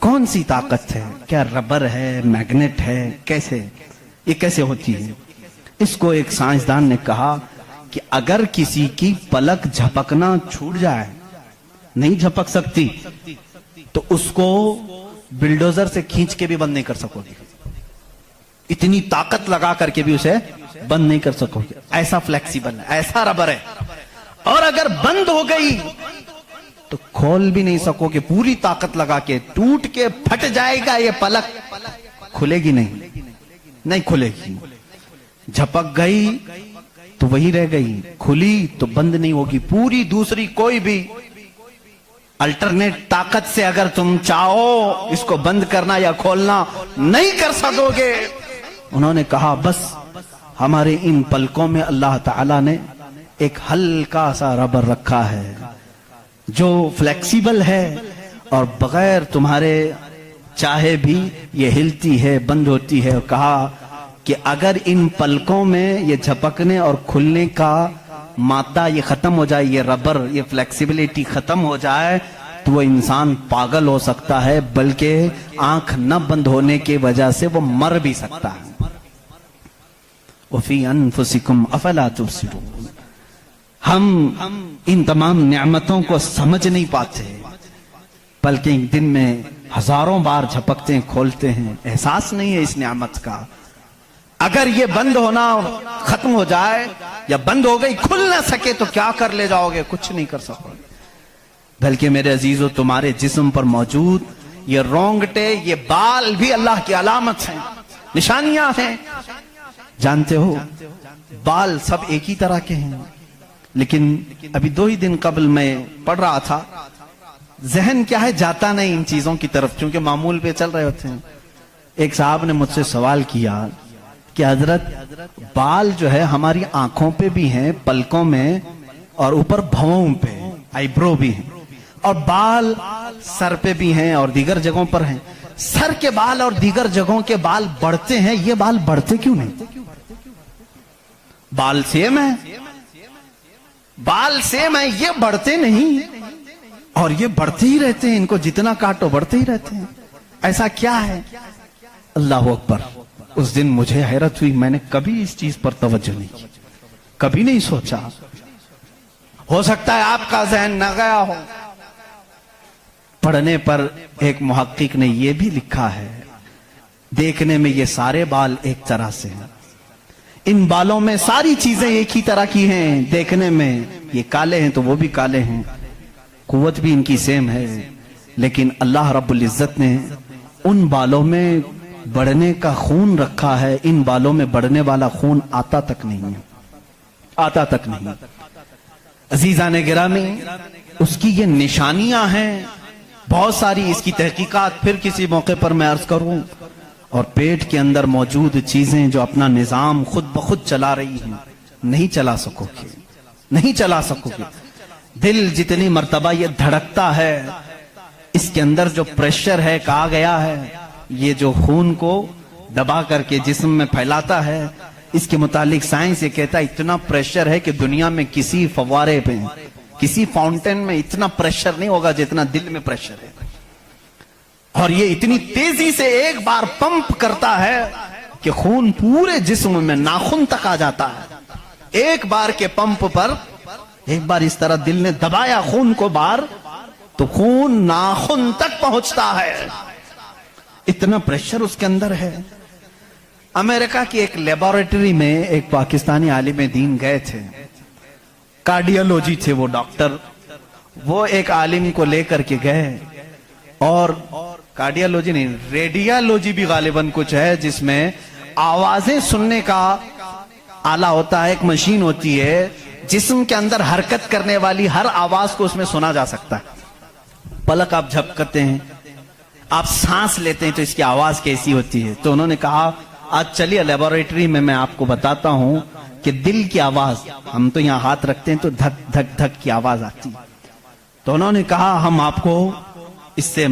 کون سی طاقت ہے؟ کیا ربر ہے، میگنیٹ ہے؟ کیسے یہ کیسے ہوتی ہے؟ اس کو ایک سائنسدان نے کہا کہ اگر کسی کی پلک جھپکنا چھوٹ جائے، نہیں جھپک سکتی، تو اس کو بلڈوزر سے کھینچ کے بھی بند نہیں کر سکو گے، اتنی طاقت لگا کر کے بھی اسے بند نہیں کر سکو گے، ایسا فلیکسیبل ہے، ایسا ربر ہے۔ اور اگر بند ہو گئی تو کھول بھی نہیں سکو گے، پوری طاقت لگا کے ٹوٹ کے پھٹ جائے گا یہ پلک، کھلے گی نہیں کھلے گی۔ جھپک گئی تو وہی رہ گئی، کھلی تو بند نہیں ہوگی۔ پوری دوسری کوئی بھی الٹرنیٹ طاقت سے اگر تم چاہو اس کو بند کرنا یا کھولنا نہیں کر سکو گے۔ انہوں نے کہا بس ہمارے ان پلکوں میں اللہ تعالیٰ نے ایک ہلکا سا ربر رکھا ہے جو فلیکسیبل ہے اور بغیر تمہارے چاہے بھی یہ ہلتی ہے، بند ہوتی ہے۔ اور کہا کہ اگر ان پلکوں میں یہ جھپکنے اور کھلنے کا مادہ یہ ختم ہو جائے، یہ ربر، یہ فلیکسیبلٹی ختم ہو جائے تو وہ انسان پاگل ہو سکتا ہے، بلکہ آنکھ نہ بند ہونے کی وجہ سے وہ مر بھی سکتا ہے۔ وَفِي أَنفُسِكُمْ أَفَلَا تُبْصِرُونَ۔ ہم ان تمام نعمتوں کو سمجھ نہیں پاتے، بلکہ ایک دن میں ہزاروں بار جھپکتے ہیں، کھولتے ہیں، احساس نہیں ہے اس نعمت کا۔ اگر یہ بند ہونا ختم ہو جائے یا بند ہو گئی، کھل نہ سکے تو کیا کر لے جاؤ گے؟ کچھ نہیں کر سکو گے۔ بلکہ میرے عزیزو، تمہارے جسم پر موجود یہ رونگٹے، یہ بال بھی اللہ کی علامت ہیں، نشانیاں ہیں۔ جانتے ہو بال سب ایک ہی طرح کے ہیں، لیکن ابھی 2 ہی دن قبل میں پڑھ رہا تھا، ذہن کیا ہے جاتا نہیں ان چیزوں کی طرف، کیونکہ معمول پہ چل رہے ہوتے ہیں۔ ایک صاحب نے مجھ سے سوال کیا کہ حضرت بال جو ہے ہماری آنکھوں پہ بھی ہیں، پلکوں میں، اور اوپر بھووں پہ، آئی برو بھی ہیں، اور بال سر پہ بھی ہیں اور دیگر جگہوں پر ہیں۔ سر کے بال اور دیگر جگہوں کے بال بڑھتے ہیں، یہ بال بڑھتے کیوں نہیں؟ بال سیم ہے، بال سیم ہے، یہ بڑھتے نہیں، اور یہ بڑھتے ہی رہتے ہیں، ان کو جتنا کاٹو بڑھتے ہی رہتے ہیں۔ ایسا کیا ہے؟ اللہ اکبر۔ اس دن مجھے حیرت ہوئی، میں نے کبھی اس چیز پر توجہ نہیں کی، کبھی نہیں سوچا۔ ہو سکتا ہے آپ کا ذہن نہ گیا ہو۔ پڑھنے پر ایک محقق نے یہ بھی لکھا ہے، دیکھنے میں یہ سارے بال ایک طرح سے ہیں، ان بالوں میں ساری چیزیں ایک ہی طرح کی ہیں، دیکھنے میں یہ کالے ہیں تو وہ بھی کالے ہیں، قوت بھی ان کی سیم ہے، لیکن اللہ رب العزت نے ان بالوں میں بڑھنے کا خون رکھا ہے، ان بالوں میں بڑھنے والا خون آتا تک نہیں ہے، آتا تک نہیں۔ عزیزان گرامی، اس کی یہ نشانیاں ہیں بہت ساری، اس کی تحقیقات پھر کسی موقع پر میں عرض کروں۔ اور پیٹ کے اندر موجود چیزیں جو اپنا نظام خود بخود چلا رہی ہیں، نہیں چلا سکو گے، نہیں چلا سکو گے۔ دل جتنی مرتبہ یہ دھڑکتا ہے، اس کے اندر جو پریشر ہے، کہا گیا ہے یہ جو خون کو دبا کر کے جسم میں پھیلاتا ہے، اس کے متعلق سائنس یہ کہتا ہے اتنا پریشر ہے کہ دنیا میں کسی فوارے پہ، کسی فاؤنٹین میں اتنا پریشر نہیں ہوگا جتنا دل میں پریشر ہے، اور یہ اتنی تیزی سے ایک بار پمپ کرتا ہے کہ خون پورے جسم میں ناخن تک آ جاتا ہے۔ ایک بار کے پمپ پر ایک بار اس طرح دل نے دبایا خون کو بار، تو خون ناخن تک پہنچتا ہے، اتنا پریشر اس کے اندر ہے۔ امریکہ کی ایک لیبارٹری میں ایک پاکستانی عالم دین گئے تھے، کارڈیالوجی تھے وہ ڈاکٹر، وہ ایک عالم کو لے کر کے گئے، اور کارڈیالوجی نہیں، ریڈیالوجی بھی غالباً کچھ ہے، جس میں آوازیں سننے کا آلہ ہوتا ہے، ایک مشین ہوتی ہے جسم کے اندر حرکت کرنے والی ہر آواز کو اس میں سنا جا سکتا ہے۔ پلک آپ جھپکتے ہیں، آپ سانس لیتے ہیں تو اس کی آواز کیسی ہوتی ہے۔ تو انہوں نے کہا آج چلیے لیبارٹری میں آپ کو بتاتا ہوں کہ دل کی آواز، ہم تو یہاں ہاتھ رکھتے ہیں تو دھک دھک دھک کی آواز آتی۔ تو انہوں نے کہا ہم آپ کو اس سے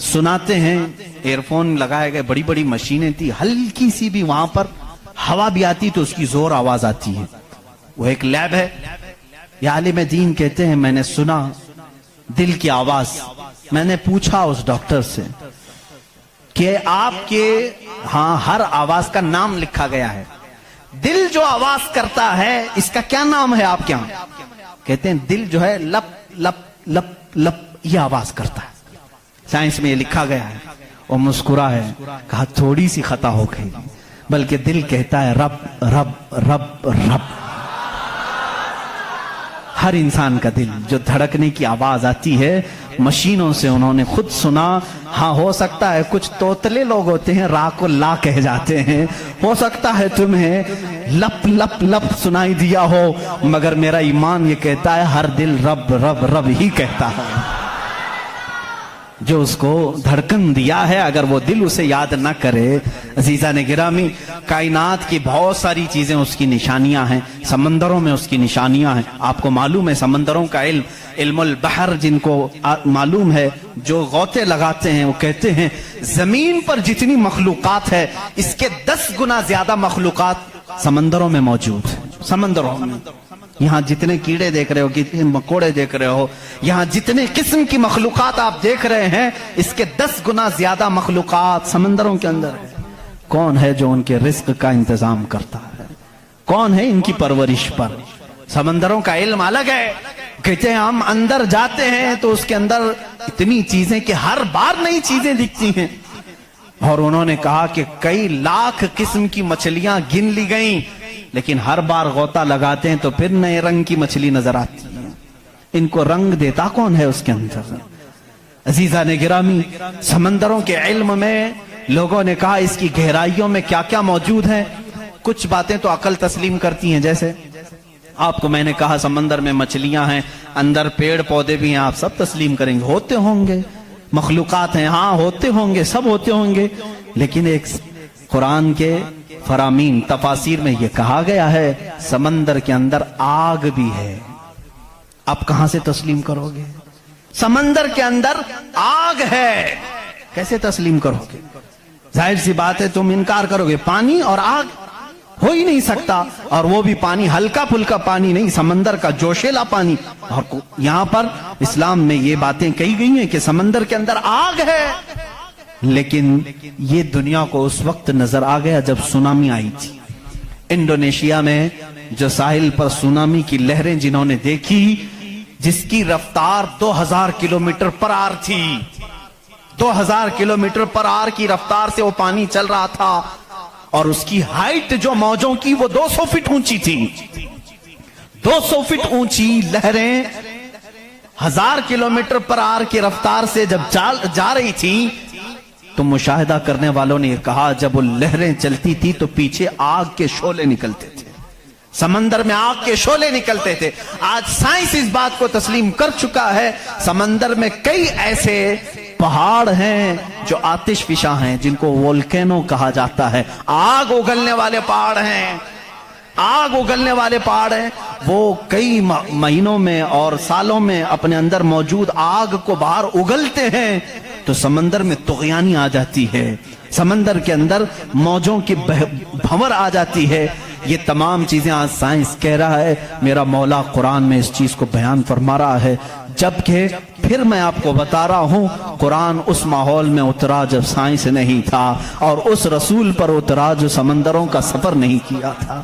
سناتے ہیں، ایئر فون لگائے گئے، بڑی بڑی مشینیں تھی، ہلکی سی بھی وہاں پر ہوا بھی آتی تو اس کی زور آواز آتی ہے۔ وہ ایک لیب ہے، یہ عالم دین کہتے ہیں میں نے سنا دل کی آواز میں نے پوچھا اس ڈاکٹر سے کہ آپ کے ہاں ہر آواز کا نام لکھا گیا ہے، دل جو آواز کرتا ہے اس کا کیا نام ہے آپ کے یہاں؟ کہتے ہیں دل جو ہے لپ لپ لپ لپ یہ آواز کرتا ہے، سائنس میں یہ لکھا گیا ہے۔ وہ مسکرا ہے، کہا تھوڑی سی خطا ہو گئی، بلکہ دل کہتا ہے رب رب رب رب۔ ہر انسان کا دل جو دھڑکنے کی آواز آتی ہے مشینوں سے انہوں نے خود سنا۔ ہاں ہو سکتا ہے کچھ توتلے لوگ ہوتے ہیں را کو لا کہہ جاتے ہیں، ہو سکتا ہے تمہیں لپ لپ لپ سنائی دیا ہو، مگر میرا ایمان یہ کہتا ہے ہر دل رب رب رب ہی کہتا ہے۔ جو اس کو دھڑکن دیا ہے اگر وہ دل اسے یاد نہ کرے، عزیزان گرامی کائنات کی بہت ساری چیزیں اس کی نشانیاں ہیں، سمندروں میں اس کی نشانیاں ہیں۔ آپ کو معلوم ہے سمندروں کا علم، علم البحر جن کو معلوم ہے، جو غوطے لگاتے ہیں وہ کہتے ہیں زمین پر جتنی مخلوقات ہے اس کے 10 گنا زیادہ مخلوقات سمندروں میں موجود ہیں۔ سمندروں میں یہاں جتنے کیڑے دیکھ رہے ہو، کتنے مکوڑے دیکھ رہے ہو، یہاں جتنے قسم کی مخلوقات آپ دیکھ رہے ہیں اس کے 10 گنا زیادہ مخلوقات سمندروں کے اندر ہے۔ کون ہے جو ان کے رزق کا انتظام کرتا ہے؟ کون ہے ان کی پرورش پر؟ سمندروں کا علم الگ ہے۔ کہتے ہیں ہم اندر جاتے ہیں تو اس کے اندر اتنی چیزیں کہ ہر بار نئی چیزیں دکھتی ہیں، اور انہوں نے کہا کہ کئی لاکھ قسم کی مچھلیاں گن لی گئیں، لیکن ہر بار غوطہ لگاتے ہیں تو پھر نئے رنگ کی مچھلی نظر آتی ہے۔ ان کو رنگ دیتا کون ہے اس کے اندر؟ عزیزان گرامی سمندروں کے علم میں لوگوں نے کہا اس کی گہرائیوں میں کیا کیا موجود ہے۔ کچھ باتیں تو عقل تسلیم کرتی ہیں، جیسے آپ کو میں نے کہا سمندر میں مچھلیاں ہیں، اندر پیڑ پودے بھی ہیں، آپ سب تسلیم کریں گے، ہوتے ہوں گے، مخلوقات ہیں، ہاں ہوتے ہوں گے، سب ہوتے ہوں گے، لیکن ایک قرآن کے فرامین تفاسیر میں یہ کہا گیا ہے سمندر کے اندر آگ بھی ہے۔ آپ کہاں سے تسلیم کرو گے؟ سمندر کے اندر آگ ہے، کیسے تسلیم کرو گے؟ ظاہر سی بات ہے تم انکار کرو گے، پانی اور آگ ہو ہی نہیں سکتا، اور وہ بھی پانی ہلکا پھلکا پانی نہیں، سمندر کا جوشیلا پانی۔ اور یہاں پر اسلام میں یہ باتیں کہی گئی ہیں کہ سمندر کے اندر آگ ہے، لیکن یہ دنیا کو اس وقت نظر آ گیا جب سونامی آئی تھی۔ انڈونیشیا میں جو ساحل پر سونامی کی لہریں جنہوں نے دیکھی، جس کی رفتار 2000 کلومیٹر پر آر تھی، 2000 کلومیٹر پر آر کی رفتار سے وہ پانی چل رہا تھا، اور اس کی ہائٹ جو موجوں کی وہ 200 فٹ اونچی تھی۔ 200 فٹ اونچی لہریں 1000 کلومیٹر پر آر کی رفتار سے جب جا رہی تھی تو مشاہدہ کرنے والوں نے یہ کہا جب وہ لہریں چلتی تھی تو پیچھے آگ کے شعلے نکلتے تھے، سمندر میں آگ کے شعلے نکلتے تھے۔ آج سائنس اس بات کو تسلیم کر چکا ہے، سمندر میں کئی ایسے پہاڑ ہیں جو آتش فشاں ہیں، جن کو وولکینو کہا جاتا ہے، آگ اگلنے والے پہاڑ ہیں، آگ اگلنے والے پہاڑ ہیں۔ وہ کئی مہینوں میں اور سالوں میں اپنے اندر موجود آگ کو باہر اگلتے ہیں تو سمندر میں طغیانی آ جاتی ہے، سمندر کے اندر موجوں کی بھنور آ جاتی ہے۔ یہ تمام چیزیں آج سائنس کہہ رہا ہے، میرا مولا قرآن میں اس چیز کو بیان فرما رہا ہے، جبکہ پھر میں آپ کو بتا رہا ہوں قرآن اس ماحول میں اترا جب سائنس نہیں تھا، اور اس رسول پر اترا جو سمندروں کا سفر نہیں کیا تھا۔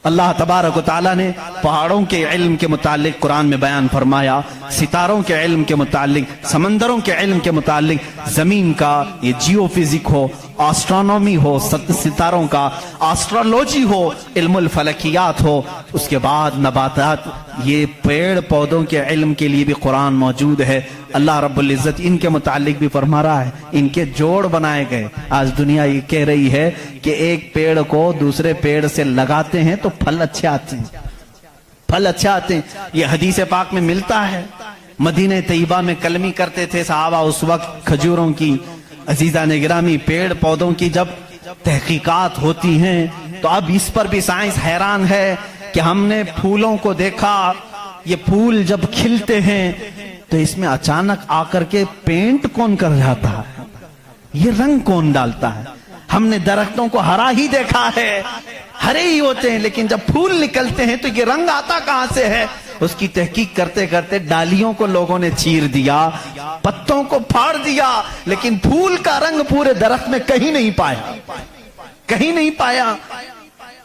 اللہ تبارک و تعالیٰ نے پہاڑوں کے علم کے متعلق قرآن میں بیان فرمایا، ستاروں کے علم کے متعلق، سمندروں کے علم کے متعلق، زمین کا یہ جیو فزک ہو، آسٹرونومی ہو، ستاروں کا آسٹرولوجی ہو، علم الفلکیات ہو، اس کے بعد نباتات، یہ پیڑ پودوں کے علم کے لیے بھی قرآن موجود ہے۔ اللہ رب العزت ان کے متعلق بھی فرما رہا ہے، ان کے جوڑ بنائے گئے۔ آج دنیا یہ کہہ رہی ہے کہ ایک پیڑ کو دوسرے پیڑ سے لگاتے ہیں تو پھل اچھے آتے ہیں، پھل اچھے آتے ہیں، یہ حدیث پاک میں ملتا ہے۔ مدینہ طیبہ میں کلمی کرتے تھے صحابہ اس وقت کھجوروں کی۔ عزیزان گرامی پیڑ پودوں کی جب تحقیقات ہوتی ہیں تو اب اس پر بھی سائنس حیران ہے کہ ہم نے پھولوں کو دیکھا، یہ پھول جب کھلتے ہیں تو اس میں اچانک آ کر کے پینٹ کون کر جاتا ہے، یہ رنگ کون ڈالتا ہے؟ ہم نے درختوں کو ہرا ہی دیکھا ہے، ہرے ہی ہوتے ہیں، لیکن جب پھول نکلتے ہیں تو یہ رنگ آتا کہاں سے ہے؟ اس کی تحقیق کرتے کرتے ڈالیوں کو لوگوں نے چیر دیا، پتوں کو پھاڑ دیا، لیکن پھول کا رنگ پورے درخت میں کہیں نہیں پایا، کہیں نہیں پایا۔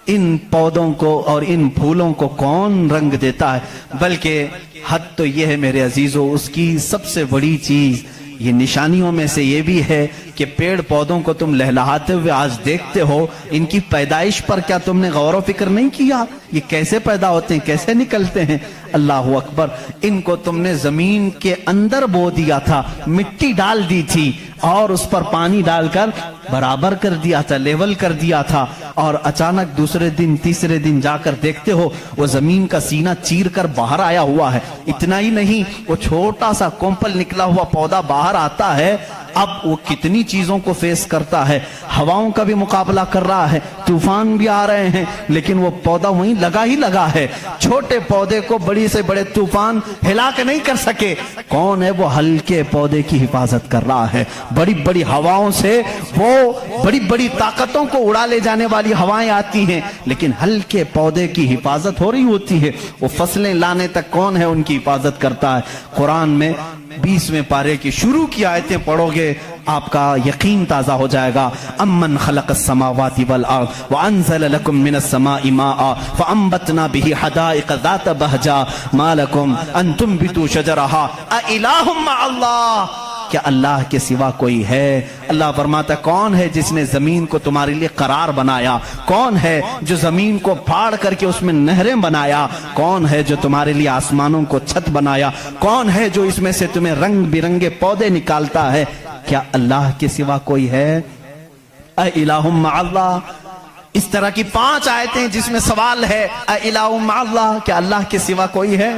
ان پودوں کو اور ان پھولوں کو کون رنگ دیتا ہے؟ بلکہ حد تو یہ ہے میرے عزیزو، اس کی سب سے بڑی چیز یہ نشانیوں میں سے یہ بھی ہے کہ پیڑ پودوں کو تم لہلہاتے ہوئے آج دیکھتے ہو، ان کی پیدائش پر کیا تم نے غور و فکر نہیں کیا؟ یہ کیسے پیدا ہوتے ہیں، کیسے نکلتے ہیں؟ اللہ اکبر! ان کو تم نے زمین کے اندر بو دیا تھا، مٹی ڈال دی تھی اور اس پر پانی ڈال کر برابر کر دیا تھا، لیول کر دیا تھا، اور اچانک دوسرے دن تیسرے دن جا کر دیکھتے ہو وہ زمین کا سینہ چیر کر باہر آیا ہوا ہے۔ اتنا ہی نہیں، وہ چھوٹا سا کومپل نکلا ہوا پودا باہر آتا ہے، اب وہ کتنی چیزوں کو فیس کرتا ہے، ہواؤں کا بھی مقابلہ کر رہا ہے، طوفان بھی آ رہے ہیں، لیکن وہ پودا وہیں لگا ہی لگا ہے۔ چھوٹے پودے کو بڑی سے بڑے طوفان ہلا کے نہیں کر سکے، کون ہے وہ ہلکے پودے کی حفاظت کر رہا ہے۔ بڑی بڑی ہواؤں سے وہ بڑی بڑی طاقتوں کو اڑا لے جانے والی ہوائیں آتی ہیں، لیکن ہلکے پودے کی حفاظت ہو رہی ہوتی ہے۔ وہ فصلیں لانے تک کون ہے ان کی حفاظت کرتا ہے؟ قرآن میں 20ویں پارے کی شروع کی آیتیں پڑھو گے آپ کا یقین تازہ ہو جائے گا۔ امن خلق السماوات والارض وانزل لكم من السماء ماء فانبتنا به حدائق ذات بهجا ما لكم ان تنبتوا شجرها اإله مع الله، کیا اللہ کے سوا کوئی ہے؟ اللہ فرماتا کون ہے جس نے زمین کو تمہارے لیے قرار بنایا؟ کون ہے جو زمین کو پھاڑ کر کے اس میں نہریں بنایا؟ کون ہے جو تمہارے لیے آسمانوں کو چھت بنایا؟ کون ہے جو اس میں سے تمہیں رنگ برنگے پودے نکالتا ہے؟ کیا اللہ کے سوا کوئی ہے؟ اے الہ مع اللہ۔ اس طرح کی 5 آیتیں جس میں سوال ہے اے الہ مع اللہ، کیا اللہ کے سوا کوئی ہے؟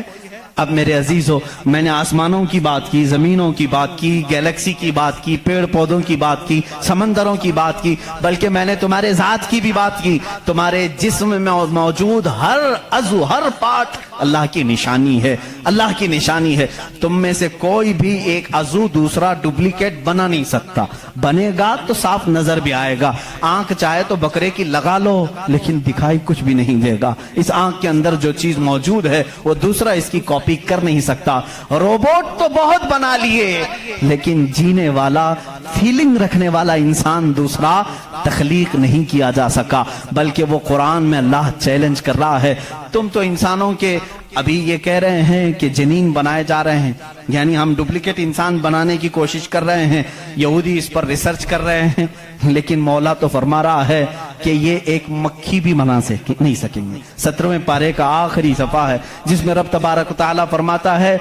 اب میرے عزیزو، میں نے آسمانوں کی بات کی، زمینوں کی بات کی، گیلیکسی کی بات کی، پیڑ پودوں کی بات کی، سمندروں کی بات کی، بلکہ میں نے تمہارے ذات کی بھی بات کی۔ تمہارے جسم میں موجود ہر عضو، ہر پارٹ اللہ کی نشانی ہے، اللہ کی نشانی ہے۔ تم میں سے کوئی بھی ایک عضو دوسرا ڈپلیکیٹ بنا نہیں سکتا، بنے گا تو صاف نظر بھی آئے گا۔ آنکھ چاہے تو بکرے کی لگا لو لیکن دکھائی کچھ بھی نہیں دے گا۔ اس آنکھ کے اندر جو چیز موجود ہے وہ دوسرا اس کی کاپی کر نہیں سکتا۔ روبوٹ تو بہت بنا لیے لیکن جینے والا، فیلنگ رکھنے والا انسان دوسرا تخلیق نہیں کیا جا سکا، بلکہ وہ قرآن میں اللہ چیلنج کر رہا ہے۔ تم تو انسانوں کے ابھی یہ کہہ رہے ہیں کہ جنین بنائے جا رہے ہیں، یعنی ہم ڈپلیکیٹ انسان بنانے کی کوشش کر رہے ہیں، یہودی اس پر ریسرچ کر رہے ہیں، لیکن مولا تو فرما رہا ہے کہ یہ ایک مکھی بھی بنا نہیں سکیں گے۔ 17ویں پارے کا آخری صفحہ ہے جس میں رب تبارک و تعالیٰ فرماتا ہے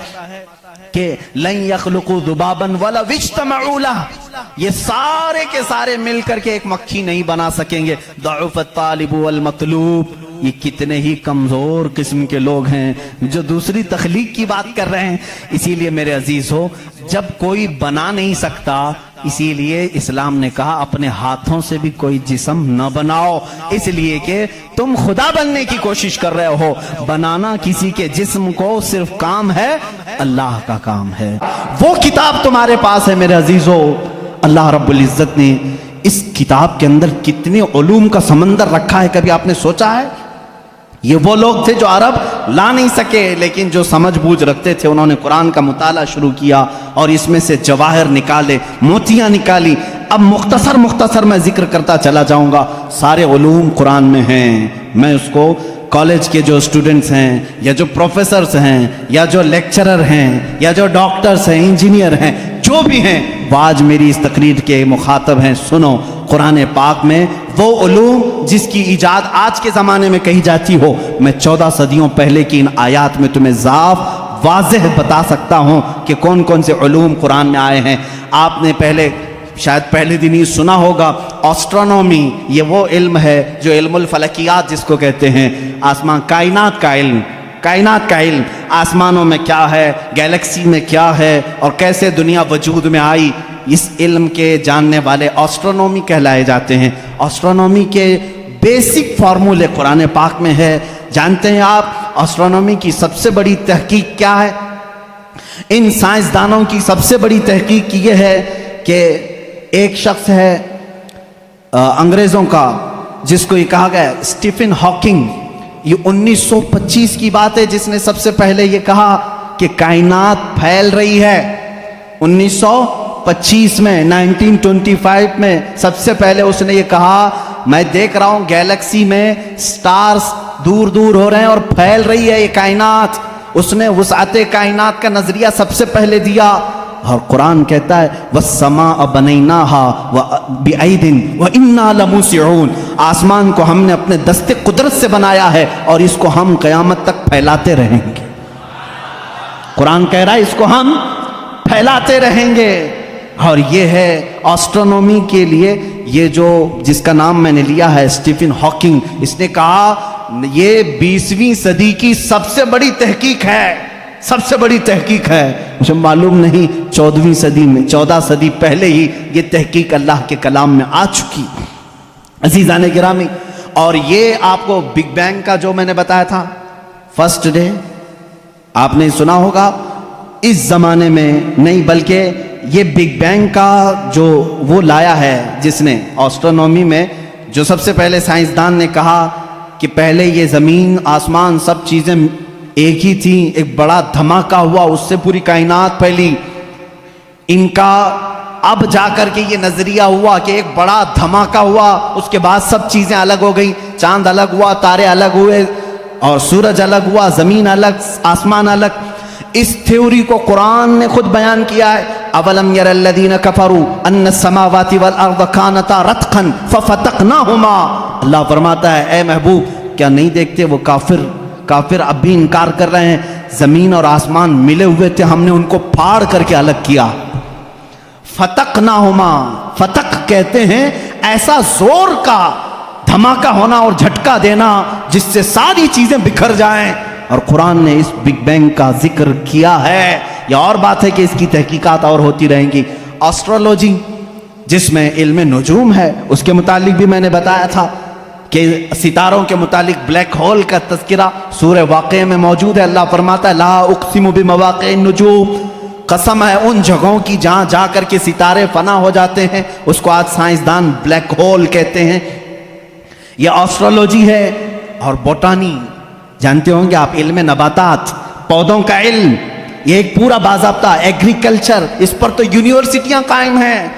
کہ لن يخلقوا ذبابا ولو اجتمعوا له، یہ سارے کے سارے مل کر کے ایک مکھی نہیں بنا سکیں گے۔ ضعف الطالب والمطلوب، یہ کتنے ہی کمزور قسم کے لوگ ہیں جو دوسری تخلیق کی بات کر رہے ہیں۔ اسی لیے میرے عزیز ہو، جب کوئی بنا نہیں سکتا، اسی لیے اسلام نے کہا اپنے ہاتھوں سے بھی کوئی جسم نہ بناؤ، اس لیے کہ تم خدا بننے کی کوشش کر رہے ہو۔ بنانا کسی کے جسم کو صرف کام ہے، اللہ کا کام ہے۔ وہ کتاب تمہارے پاس ہے میرے عزیزو، اللہ رب العزت نے اس کتاب کے اندر کتنے علوم کا سمندر رکھا ہے، کبھی آپ نے سوچا ہے؟ یہ وہ لوگ تھے جو عرب لا نہیں سکے، لیکن جو سمجھ بوجھ رکھتے تھے انہوں نے قرآن کا مطالعہ شروع کیا اور اس میں سے جواہر نکالے، موتیاں نکالی۔ اب مختصر میں ذکر کرتا چلا جاؤں گا۔ سارے علوم قرآن میں ہیں، میں اس کو کالج کے جو اسٹوڈنٹس ہیں یا جو پروفیسرز ہیں یا جو لیکچرر ہیں یا جو ڈاکٹرز ہیں، انجینئر ہیں، جو بھی ہیں، وہ آج میری اس تقریر کے مخاطب ہیں۔ سنو، قرآن پاک میں وہ علوم جس کی ایجاد آج کے زمانے میں کہی جاتی ہو، میں 14 صدیوں پہلے کی ان آیات میں تمہیں صاف واضح بتا سکتا ہوں کہ کون کون سے علوم قرآن میں آئے ہیں۔ آپ نے شاید پہلے دن ہی سنا ہوگا، آسٹرونومی، یہ وہ علم ہے جو علم الفلکیات جس کو کہتے ہیں، آسمان کائنات کا علم، کائنات کا علم، آسمانوں میں کیا ہے، گیلیکسی میں کیا ہے اور کیسے دنیا وجود میں آئی، اس علم کے جاننے والے آسٹرونومی کہلائے جاتے ہیں۔ آسٹرونومی کے بیسک فارمولے قرآن پاک میں ہے۔ جانتے ہیں آپ آسٹرونومی کی سب سے بڑی تحقیق کیا ہے؟ ان سائنسدانوں کی سب سے بڑی تحقیق یہ ہے کہ ایک شخص ہے انگریزوں کا جس کو یہ کہا گیا اسٹیفن ہاکنگ، یہ 1925 کی بات ہے جس نے سب سے پہلے یہ کہا کہ کائنات پھیل رہی ہے. 1925 میں 1925 میں سب سے پہلے اس نے یہ کہا میں دیکھ رہا ہوں گیلیکسی میں سٹارز دور دور ہو رہے ہیں اور پھیل رہی ہے یہ کائنات. اس نے وسعت کائنات کا نظریہ سب سے پہلے دیا. اور قرآن کہتا ہے وَالسَّمَاءَ بَنَيْنَاهَا بِأَيْدٍ وَإِنَّا لَمُوسِعُونَ, آسمان کو ہم نے اپنے دست قدرت سے بنایا ہے اور اس کو ہم قیامت تک پھیلاتے رہیں گے. قرآن کہہ رہا ہے اس کو ہم پھیلاتے رہیں گے. اور یہ ہے آسٹرونومی کے لیے یہ جو جس کا نام میں نے لیا ہے اسٹیفن ہاکنگ, اس نے کہا یہ 20ویں صدی کی سب سے بڑی تحقیق ہے, سب سے بڑی تحقیق ہے. مجھے معلوم نہیں 14ویں صدی میں 14 صدی پہلے ہی یہ تحقیق اللہ کے کلام میں آ چکی. عزیزان گرامی, اور یہ آپ کو بگ بینگ کا جو میں نے بتایا تھا فرسٹ ڈے آپ نے سنا ہوگا, اس زمانے میں نہیں بلکہ یہ بگ بینگ کا جو وہ لایا ہے جس نے آسٹرونومی میں جو سب سے پہلے سائنسدان نے کہا کہ پہلے یہ زمین آسمان سب چیزیں ایک ہی تھیں, ایک بڑا دھماکہ ہوا اس سے پوری کائنات پھیلی. ان کا اب جا کر کے یہ نظریہ ہوا کہ ایک بڑا دھماکہ ہوا, اس کے بعد سب چیزیں الگ ہو گئیں, چاند الگ ہوا, تارے الگ ہوئے اور سورج الگ ہوا, زمین الگ, آسمان الگ. اس تھیوری کو قرآن نے خود بیان کیا ہے. اولم یر الذین کفروا ان السماوات والارض کانتا رتقا ففتقناہما. اللہ فرماتا ہے اے محبوب کیا نہیں دیکھتے وہ کافر اب بھی انکار کر رہے ہیں, زمین اور آسمان ملے ہوئے تھے, ہم نے ان کو پھاڑ کر کے الگ کیا. فتقناہما, فتق کہتے ہیں ایسا زور کا دھماکہ ہونا اور جھٹکا دینا جس سے ساری چیزیں بکھر جائیں. اور قرآن نے اس بگ بینگ کا ذکر کیا ہے. یہ اور بات ہے کہ اس کی تحقیقات اور ہوتی رہیں گی. آسٹرولوجی جس میں علم نجوم ہے اس کے متعلق بھی میں نے بتایا تھا کہ ستاروں کے متعلق بلیک ہول کا تذکرہ سورہ واقعہ میں موجود ہے. اللہ فرماتا ہے لا اقسم بمواقع النجوم, قسم ہے ان جگہوں کی جہاں جا کر کے ستارے فنا ہو جاتے ہیں, اس کو آج سائنسدان بلیک ہول کہتے ہیں. یہ آسٹرولوجی ہے. اور بوٹانی جانتے ہوں گے آپ, علم نباتات, پودوں کا علم, یہ ایک پورا باضابطہ ایگریکلچر, اس پر تو یونیورسٹیاں قائم ہیں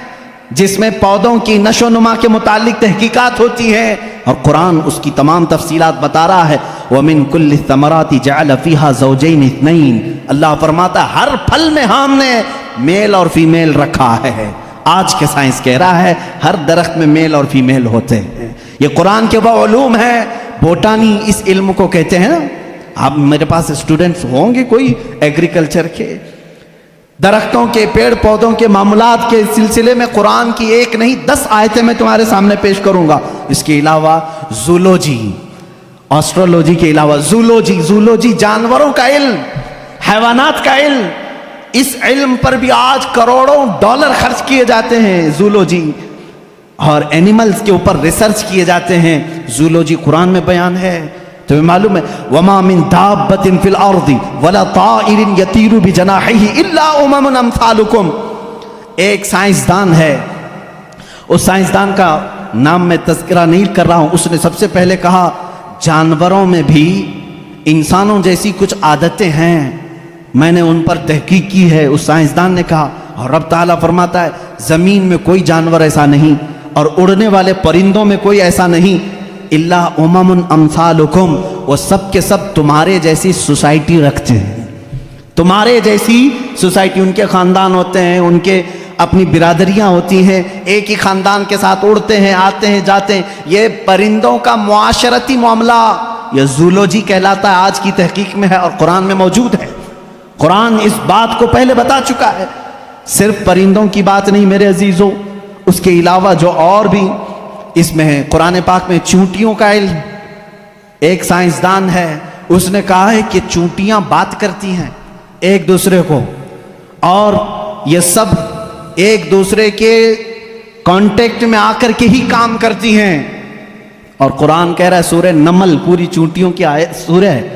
جس میں پودوں کی نشو و نما کے متعلق تحقیقات ہوتی ہیں. اور قرآن اس کی تمام تفصیلات بتا رہا ہے. وَمِن كُلِّ الثَّمَرَاتِ جَعَلَ فِيهَا زَوْجَيْنِ اثْنَيْنِ, اللہ فرماتا ہے ہر پھل میں ہم نے میل اور فیمیل رکھا ہے. آج کے سائنس کہہ رہا ہے ہر درخت میں میل اور فیمیل ہوتے ہیں. یہ قرآن کے وہ علوم ہے. بوٹانی اس علم کو کہتے ہیں نا. اب میرے پاس اسٹوڈنٹس ہوں گے کوئی ایگریکلچر کے, درختوں کے, پیڑ پودوں کے معاملات کے سلسلے میں قرآن کی ایک نہیں 10 آیتیں میں تمہارے سامنے پیش کروں گا. اس کے علاوہ زولوجی, آسٹرولوجی کے علاوہ زولوجی جانوروں کا علم, حیوانات کا علم, اس علم پر بھی آج کروڑوں ڈالر خرچ کیے جاتے ہیں. زولوجی اور اینیملز کے اوپر ریسرچ کیے جاتے ہیں. زولوجی قرآن میں بیان ہے. تمہیں معلوم ہے وَمَا مِن دَابَّةٍ فِي الْأَرْضِ وَلَا طَائِرٍ يَطِيرُ بِجَنَاحِهِ إِلَّا أُمَمٌ أَمْثَالُكُمْ. ایک سائنسدان ہے, اس سائنسدان کا نام میں تذکرہ نہیں کر رہا ہوں, اس نے سب سے پہلے کہا جانوروں میں بھی انسانوں جیسی کچھ عادتیں ہیں, میں نے ان پر تحقیق کی ہے. اس سائنسدان نے کہا. اور رب تعالیٰ فرماتا ہے زمین میں کوئی جانور ایسا نہیں اور اڑنے والے پرندوں میں کوئی ایسا نہیں. الا امم امثالکم, وہ سب کے سب تمہارے جیسی سوسائٹی رکھتے ہیں, تمہارے جیسی سوسائٹی. ان کے خاندان ہوتے ہیں, ان کے اپنی برادریاں ہوتی ہیں, ایک ہی خاندان کے ساتھ اڑتے ہیں, آتے ہیں, جاتے ہیں. یہ پرندوں کا معاشرتی معاملہ یہ زولوجی کہلاتا ہے, آج کی تحقیق میں ہے اور قرآن میں موجود ہے. قرآن اس بات کو پہلے بتا چکا ہے. صرف پرندوں کی بات نہیں میرے عزیزوں, اس کے علاوہ جو اور بھی اس میں ہے. قرآن پاک میں چونٹیوں کا علم, ایک سائنسدان ہے, اس نے کہا ہے کہ چونٹیاں بات کرتی ہیں ایک دوسرے کو اور یہ سب ایک دوسرے کے کانٹیکٹ میں آ کر کے ہی کام کرتی ہیں. اور قرآن کہہ رہا ہے سورہ نمل پوری چونٹیوں کی سورہ ہے.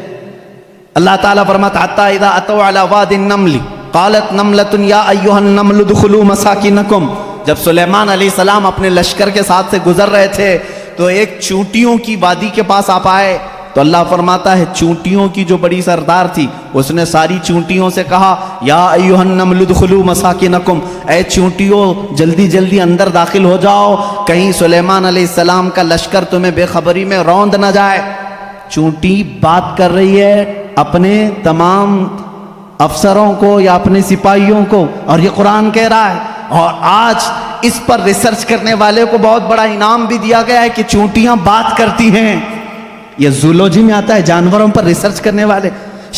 اللہ تعالیٰ فرماتا حتی اذا اتوا علی واد النمل قالت نملۃ یا ایھا النمل ادخلوا مساکنکم. جب سلیمان علیہ السلام اپنے لشکر کے ساتھ سے گزر رہے تھے تو ایک چونٹیوں کی وادی کے پاس آپ آئے. تو اللہ فرماتا ہے چونٹیوں کی جو بڑی سردار تھی اس نے ساری چونٹیوں سے کہا یا ایھا النمل ادخلوا مساکنکم، اے چونٹیوں جلدی جلدی اندر داخل ہو جاؤ، کہیں سلیمان علیہ السلام کا لشکر تمہیں بے خبری میں روند نہ جائے۔ چونٹی بات کر رہی ہے اپنے تمام افسروں کو یا اپنے سپاہیوں کو، اور یہ قرآن کہہ رہا ہے، اور آج اس پر ریسرچ کرنے والے کو بہت بڑا انعام بھی دیا گیا ہے کہ چونٹیاں بات کرتی ہیں۔ یہ زولوجی میں آتا ہے، جانوروں پر ریسرچ کرنے والے۔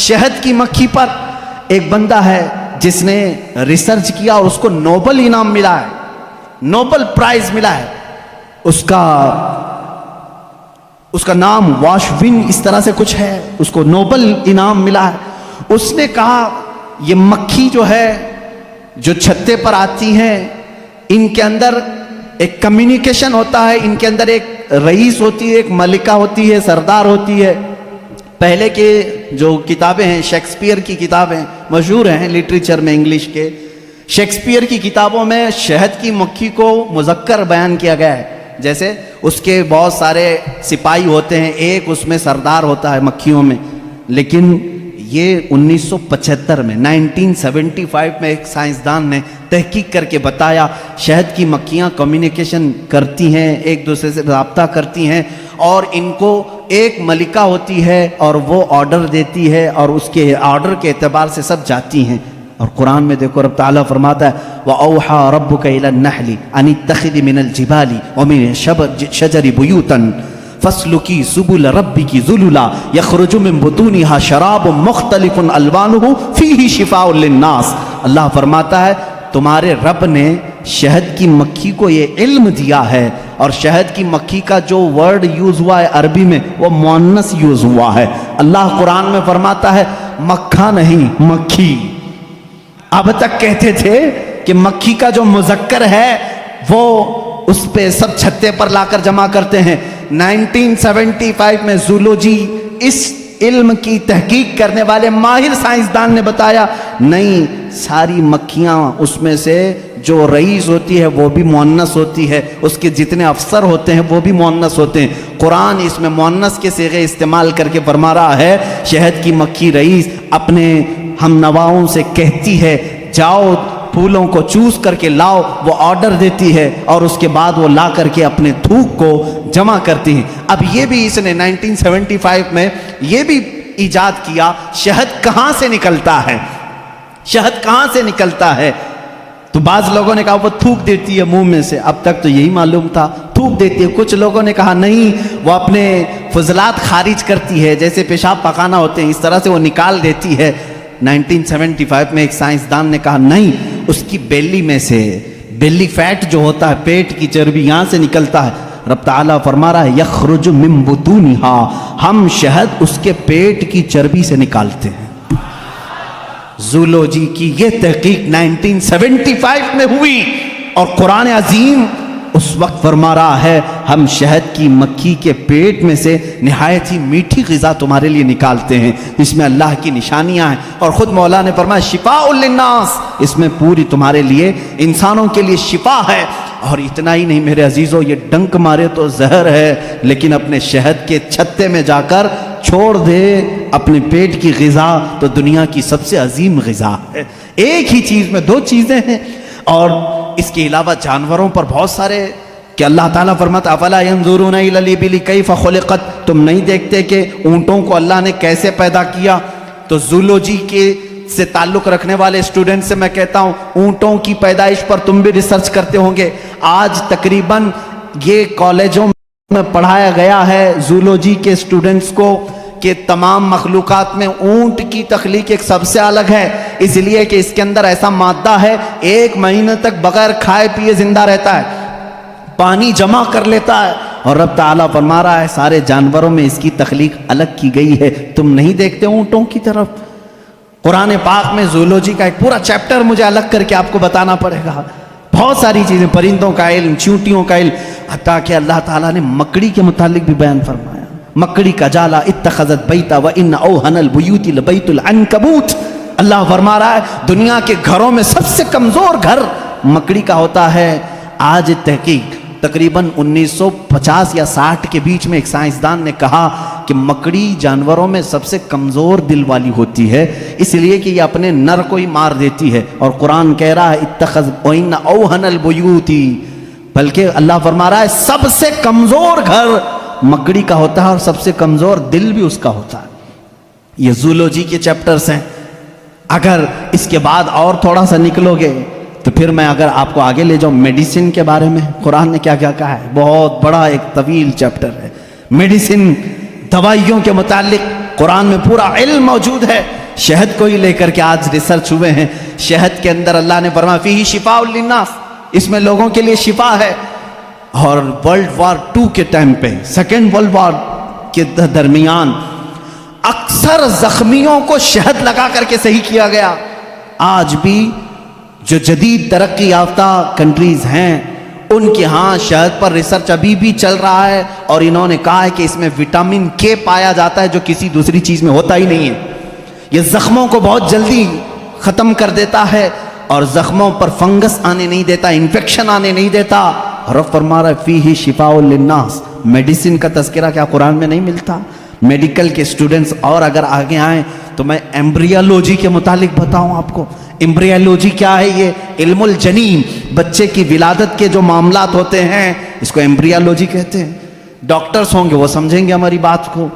شہد کی مکھی پر ایک بندہ ہے جس نے ریسرچ کیا اور اس کو نوبل انعام ملا ہے، نوبل پرائز ملا ہے۔ اس کا نام واشوین اس طرح سے کچھ ہے، اس کو نوبل انعام ملا ہے۔ اس نے کہا یہ مکھی جو ہے جو چھتے پر آتی ہیں، ان کے اندر ایک کمیونیکیشن ہوتا ہے، ان کے اندر ایک رئیس ہوتی ہے، ایک ملکہ ہوتی ہے، سردار ہوتی ہے۔ پہلے کے جو کتابیں ہیں، شیکسپیئر کی کتابیں مشہور ہیں لٹریچر میں انگلش کے، شیکسپیئر کی کتابوں میں شہد کی مکھی کو مذکر بیان کیا گیا ہے، جیسے اس کے بہت سارے سپاہی ہوتے ہیں، ایک اس میں سردار ہوتا ہے مکھیوں میں۔ لیکن یہ 1975 میں 1975 میں ایک سائنسدان نے تحقیق کر کے بتایا شہد کی مکھیاں کمیونیکیشن کرتی ہیں، ایک دوسرے سے رابطہ کرتی ہیں، اور ان کو ایک ملکہ ہوتی ہے اور وہ آرڈر دیتی ہے اور اس کے آرڈر کے اعتبار سے سب جاتی ہیں۔ اور قرآن میں دیکھو رب تعالیٰ فرماتا ہے وَأَوْحَى رَبُّكَ إِلَى النَّحْلِ أَنِ اتَّخِذِ مِنَ الْجِبَالِ وَمِنَ الشَّجَرِ بُيُوتًا فَاسْلُكِي سُبُلَ رَبِّكِ ذُلُلًا يَخْرُجُ مِن بُطُونِهَا شَرَابٌ مُخْتَلِفٌ أَلْوَانُهُ فِيهِ شِفَاءٌ لِلنَّاسِ۔ اللہ فرماتا ہے تمہارے رب نے شہد کی مکھی کو یہ علم دیا ہے، اور شہد کی مکھی کا جو ورڈ یوز ہوا ہے عربی میں وہ مؤنث یوز ہوا ہے۔ اللہ قرآن میں فرماتا ہے مکھا نہیں مکھی۔ اب تک کہتے تھے کہ مکھی کا جو مذکر ہے وہ اس پہ سب چھتے پر لا کر جمع کرتے ہیں۔ 1975 میں زولوجی اس علم کی تحقیق کرنے والے ماہر سائنسدان نے بتایا نہیں، ساری مکھیاں اس میں سے جو رئیس ہوتی ہے وہ بھی مؤنث ہوتی ہے، اس کے جتنے افسر ہوتے ہیں وہ بھی مؤنث ہوتے ہیں۔ قرآن اس میں مؤنث کے صیغے استعمال کر کے فرما رہا ہے شہد کی مکھی رئیس اپنے ہم نواؤں سے کہتی ہے جاؤ پھولوں کو چوز کر کے لاؤ، وہ آرڈر دیتی ہے اور اس کے بعد وہ لا کر کے اپنے تھوک کو جمع کرتی ہیں۔ اب یہ بھی اس نے 1975 میں یہ بھی ایجاد کیا شہد کہاں سے نکلتا ہے، شہد کہاں سے نکلتا ہے؟ تو بعض لوگوں نے کہا وہ تھوک دیتی ہے منہ میں سے، اب تک تو یہی معلوم تھا تھوک دیتی ہے۔ کچھ لوگوں نے کہا نہیں وہ اپنے فضلات خارج کرتی ہے، جیسے پیشاب پخانہ ہوتے ہیں اس طرح سے وہ نکال دیتی ہے۔ 1975 میں ایک سائنسدان نے کہا نہیں، اس کی بیلی میں سے، بیلی فیٹ جو ہوتا ہے پیٹ کی چربی یہاں سے نکلتا ہے۔ رب تعالیٰ فرما رہا ہے یخرج من بطونها، ہم شہد اس کے پیٹ کی چربی سے نکالتے ہیں۔ زولوجی کی یہ تحقیق 1975 میں ہوئی، اور قرآن عظیم اس وقت فرما رہا ہے ہم شہد کی مکھی کے پیٹ میں سے نہایت ہی میٹھی غذا تمہارے لیے نکالتے ہیں، اس میں اللہ کی نشانیاں ہیں، اور خود مولا نے فرمایا شفاء للناس، اس میں پوری تمہارے لیے انسانوں کے لیے شفا ہے۔ اور اتنا ہی نہیں میرے عزیزو، یہ ڈنک مارے تو زہر ہے، لیکن اپنے شہد کے چھتے میں جا کر چھوڑ دے اپنے پیٹ کی غذا تو دنیا کی سب سے عظیم غذا ہے۔ ایک ہی چیز میں دو چیزیں ہیں، اور اس کے علاوہ جانوروں پر بہت سارے کہ اللہ تعالیٰ فرماتا افلا ينظرون الى الابل كيف خلقت، تم نہیں دیکھتے کہ اونٹوں کو اللہ نے کیسے پیدا کیا؟ تو زولوجی کے سے تعلق رکھنے والے اسٹوڈنٹ سے میں کہتا ہوں اونٹوں کی پیدائش پر تم بھی ریسرچ کرتے ہوں گے۔ آج تقریباً یہ کالجوں میں پڑھایا گیا ہے زولوجی کے اسٹوڈنٹس کو کہ تمام مخلوقات میں اونٹ کی تخلیق ایک سب سے الگ ہے، اس لیے کہ اس کے اندر ایسا مادہ ہے 1 مہینے تک بغیر کھائے پیے زندہ رہتا ہے، پانی جمع کر لیتا ہے، اور رب تعالیٰ فرما رہا ہے سارے جانوروں میں اس کی تخلیق الگ کی گئی ہے، تم نہیں دیکھتے اونٹوں کی طرف۔ قرآن پاک میں زولوجی کا ایک پورا چیپٹر مجھے الگ کر کے آپ کو بتانا پڑے گا، بہت ساری چیزیں، پرندوں کا علم، چیونٹیوں کا علم، حتیٰ کہ اللہ تعالیٰ نے مکڑی کے متعلق بھی بیان فرمایا مکڑی کا جالا اتخذت بیتا وان اوہن البیوت لبیت العنکبوت۔ اللہ فرما رہا ہے دنیا کے گھروں میں سب سے کمزور گھر مکڑی کا ہوتا ہے۔ آج تحقیق تقریباً 1950 یا 60 کے بیچ میں ایک سائنسدان نے کہا کہ مکڑی جانوروں میں سب سے کمزور دل والی ہوتی ہے، اس لیے کہ یہ اپنے نر کو ہی مار دیتی ہے، اور قرآن کہہ رہا ہے اتخذ وَإِنَّ أَوْهَنَ الْبُيُوتِ، بلکہ اللہ فرما رہا ہے سب سے کمزور گھر مکڑی کا ہوتا ہے اور سب سے کمزور دل بھی اس کا ہوتا ہے۔ یہ زولوجی کے چیپٹرز ہیں۔ اگر اس کے بعد اور تھوڑا سا نکلو گے تو پھر میں اگر آپ کو آگے لے جاؤں میڈیسن کے بارے میں، قرآن نے کیا کیا کہا ہے، بہت بڑا ایک طویل چیپٹر ہے میڈیسن، دوائیوں کے متعلق قرآن میں پورا علم موجود ہے۔ شہد کو ہی لے کر کے آج ریسرچ ہوئے ہیں، شہد کے اندر اللہ نے فرمایا فیہ شفاء للناس، اس میں لوگوں کے لیے شفا ہے۔ اور ورلڈ وار 2 کے ٹائم پہ، سیکنڈ ورلڈ وار کے درمیان اکثر زخمیوں کو شہد لگا کر کے صحیح کیا گیا۔ آج بھی جو جدید ترقی یافتہ کنٹریز ہیں ان کے ہاں شہد پر ریسرچ ابھی بھی چل رہا ہے، اور انہوں نے کہا ہے کہ اس میں وٹامن کے پایا جاتا ہے جو کسی دوسری چیز میں ہوتا ہی نہیں ہے۔ یہ زخموں کو بہت جلدی ختم کر دیتا ہے اور زخموں پر فنگس آنے نہیں دیتا، انفیکشن آنے نہیں دیتا۔ رب فرما رہا ہے فیہ شفاء للناس، میڈیسن کا تذکرہ کیا قرآن میں نہیں ملتا؟ میڈیکل کے اسٹوڈنٹس اور اگر آگے آئیں تو میں ایمبریالوجی کے متعلق بتاؤں آپ کو۔ ایمبریالوجی کیا ہے؟ یہ علم الجنین، بچے کی ولادت کے جو معاملات ہوتے ہیں اس کو ایمبریالوجی کہتے ہیں۔ ڈاکٹرز ہوں گے وہ سمجھیں گے ہماری بات کو۔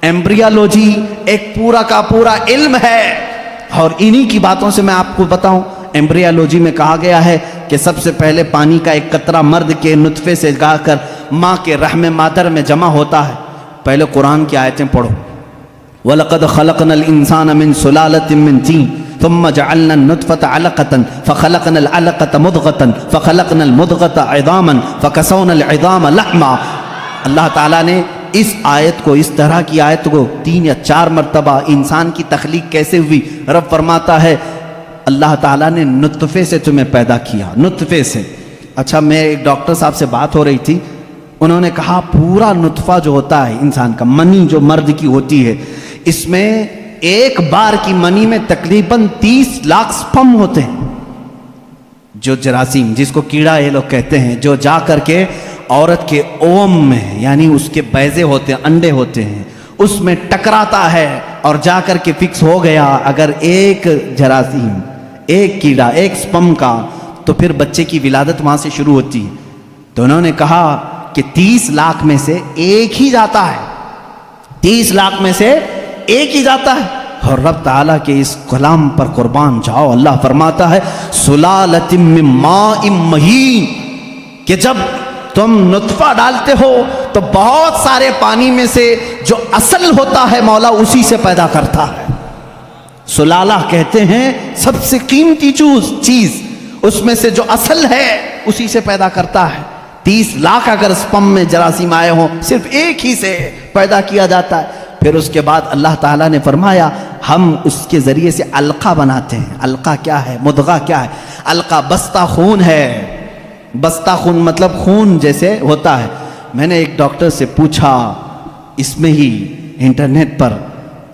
ایمبریالوجی ایک پورا کا پورا علم ہے، اور انہی کی باتوں سے میں آپ کو بتاؤں۔ ایمبریالوجی میں کہا گیا ہے کہ سب سے پہلے پانی کا ایک قطرہ مرد کے نطفے سے گا کر ماں کے رحم مادر میں جمع ہوتا ہے۔ پہلے قرآن کی آیتیں پڑھو، وَلَقَدْ خَلَقْنَا الْإِنسَانَ مِنْ سُلَالَةٍ مِنْ طِينٍ ثُمَّ جَعَلْنَا النُّطْفَةَ عَلَقَةً فَخَلَقْنَا الْعَلَقَةَ مُضْغَةً فَخَلَقْنَا الْمُضْغَةَ عِظَامًا فَكَسَوْنَا الْعِظَامَ لَحْمًا۔ اللہ تعالیٰ نے اس آیت کو، اس طرح کی آیت کو 3 یا 4 مرتبہ، انسان کی تخلیق کیسے ہوئی، رب فرماتا ہے اللہ تعالیٰ نے نطفے سے تمہیں پیدا کیا، نطفے سے۔ اچھا، میں ایک ڈاکٹر صاحب سے بات ہو رہی تھی، انہوں نے کہا پورا نطفہ جو ہوتا ہے انسان کا، منی جو مرد کی ہوتی ہے، اس میں ایک بار کی منی میں تقریباً 30 لاکھ سپم ہوتے ہیں، جو جراثیم، جس کو کیڑا یہ لوگ کہتے ہیں، جو جا کر کے عورت کے اوم میں، یعنی اس کے بیضے ہوتے ہیں، انڈے ہوتے ہیں، اس میں ٹکراتا ہے اور جا کر کے فکس ہو گیا اگر ایک جراثیم، ایک کیڑا، ایک سپم کا، تو پھر بچے کی ولادت وہاں سے شروع ہوتی ہے۔ تو انہوں نے کہا کہ 30 لاکھ میں سے ایک ہی جاتا ہے، 30 لاکھ میں سے ایک ہی جاتا ہے۔ اور رب تعالیٰ کے اس کلام پر قربان جاؤ، اللہ فرماتا ہے سلالۃ من ماء مہین، کہ جب تم نطفہ ڈالتے ہو تو بہت سارے پانی میں سے جو اصل ہوتا ہے مولا اسی سے پیدا کرتا ہے۔ سلالہ کہتے ہیں سب سے قیمتی چیز، اس میں سے جو اصل ہے اسی سے پیدا کرتا ہے۔ 30 لاکھ اگر سپم میں جراثیم آئے ہوں، صرف ایک ہی سے پیدا کیا جاتا ہے۔ پھر اس کے بعد اللہ تعالیٰ نے فرمایا ہم اس کے ذریعے سے علقہ بناتے ہیں۔ علقہ کیا ہے؟ مضغہ کیا ہے؟ علقہ بستہ خون ہے، بستہ خون مطلب خون جیسے ہوتا ہے۔ میں نے ایک ڈاکٹر سے پوچھا اس میں ہی انٹرنیٹ پر،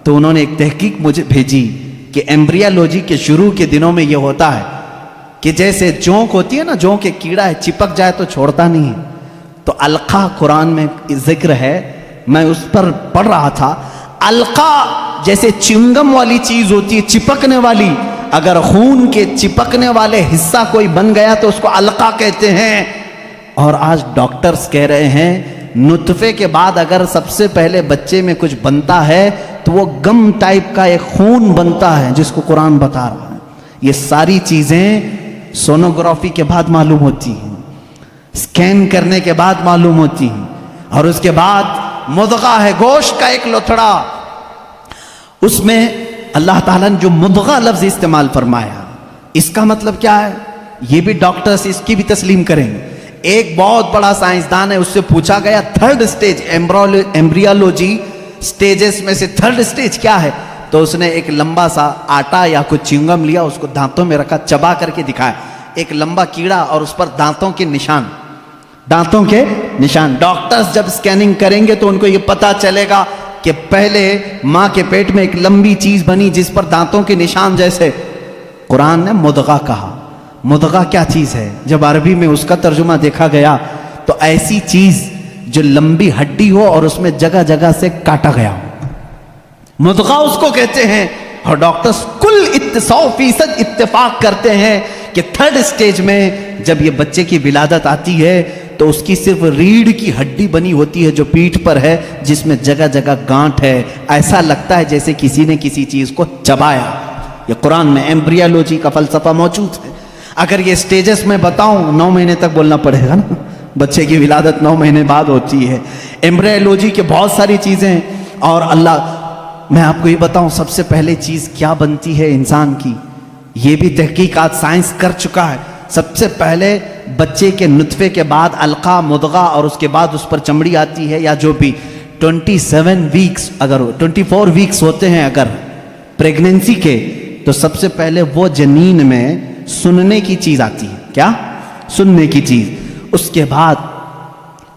تو انہوں نے ایک تحقیق مجھے بھیجی کہ ایمبریالوجی کے شروع کے دنوں میں یہ ہوتا ہے کہ جیسے جونک ہوتی ہے نا، جونک ایک کیڑا ہے، چپک جائے تو چھوڑتا نہیں ہے، تو علقہ قرآن میں ذکر ہے، میں اس پر پڑھ رہا تھا۔ علقہ جیسے چنگم والی چیز ہوتی ہے، چپکنے والی، اگر خون کے چپکنے والے حصہ کوئی بن گیا تو اس کو علقہ کہتے ہیں۔ اور آج ڈاکٹرز کہہ رہے ہیں نطفے کے بعد اگر سب سے پہلے بچے میں کچھ بنتا ہے تو وہ گم ٹائپ کا ایک خون بنتا ہے، جس کو قرآن بتا رہا ہے۔ یہ ساری چیزیں سونوگرافی کے بعد معلوم ہوتی ہیں، سکین کرنے کے بعد معلوم ہوتی ہیں، اور اس کے بعد مضغہ ہے، گوشت کا ایک لوتھڑا، اس میں اللہ تعالیٰ نے جو مضغہ لفظ استعمال فرمایا، اس کا مطلب کیا ہے یہ بھی ڈاکٹرز اس کی بھی تسلیم کریں گے۔ ایک بہت بڑا سائنسدان ہے، اس سے پوچھا گیا 3rd سٹیج ایمبریالوجی سٹیجز میں سے 3rd سٹیج کیا ہے، تو اس نے ایک لمبا سا آٹا یا کچھ چنگم لیا، اس کو دانتوں میں رکھا، چبا کر کے دکھایا، ایک لمبا کیڑا اور اس پر دانتوں کے نشان، دانتوں کے نشان۔ ڈاکٹرز جب سکیننگ کریں گے تو ان کو یہ پتا چلے گا کہ پہلے ماں کے پیٹ میں ایک لمبی چیز بنی جس پر دانتوں کے نشان جیسے۔ قرآن نے مضغہ کہا۔ مضغہ کیا چیز ہے؟ جب عربی میں اس کا ترجمہ دیکھا گیا تو ایسی چیز جو لمبی ہڈی ہو اور اس میں جگہ جگہ سے کاٹا گیا ہو، مضغہ اس کو کہتے ہیں. اور ڈاکٹرز کل 100% اتفاق کرتے ہیں کہ 3rd سٹیج میں جب یہ بچے کی ولادت آتی ہے تو اس کی صرف ریڑھ کی ہڈی بنی ہوتی ہے جو پیٹھ پر ہے، جس میں جگہ جگہ گانٹھ ہے. ایسا لگتا ہے جیسے کسی نے کسی چیز کو چبایا. یہ قرآن میں ایمبریالوجی کا فلسفہ موجود ہے. اگر یہ سٹیجز میں بتاؤں 9 مہینے تک بولنا پڑے گا نا، بچے کی ولادت 9 مہینے بعد ہوتی ہے. ایمبریالوجی کے بہت ساری چیزیں ہیں. اور اللہ، میں آپ کو یہ بتاؤں سب سے پہلے چیز کیا بنتی ہے انسان کی، یہ بھی تحقیقات سائنس کر چکا ہے. سب سے پہلے بچے کے نطفے کے بعد علقہ، مضغہ، اور اس کے بعد اس پر چمڑی آتی ہے، یا جو بھی 27 ویکس، اگر 24 ویکس ہوتے ہیں اگر پریگننسی کے، تو سب سے پہلے وہ جنین میں سننے کی چیز آتی ہے. کیا؟ سننے کی چیز. اس کے بعد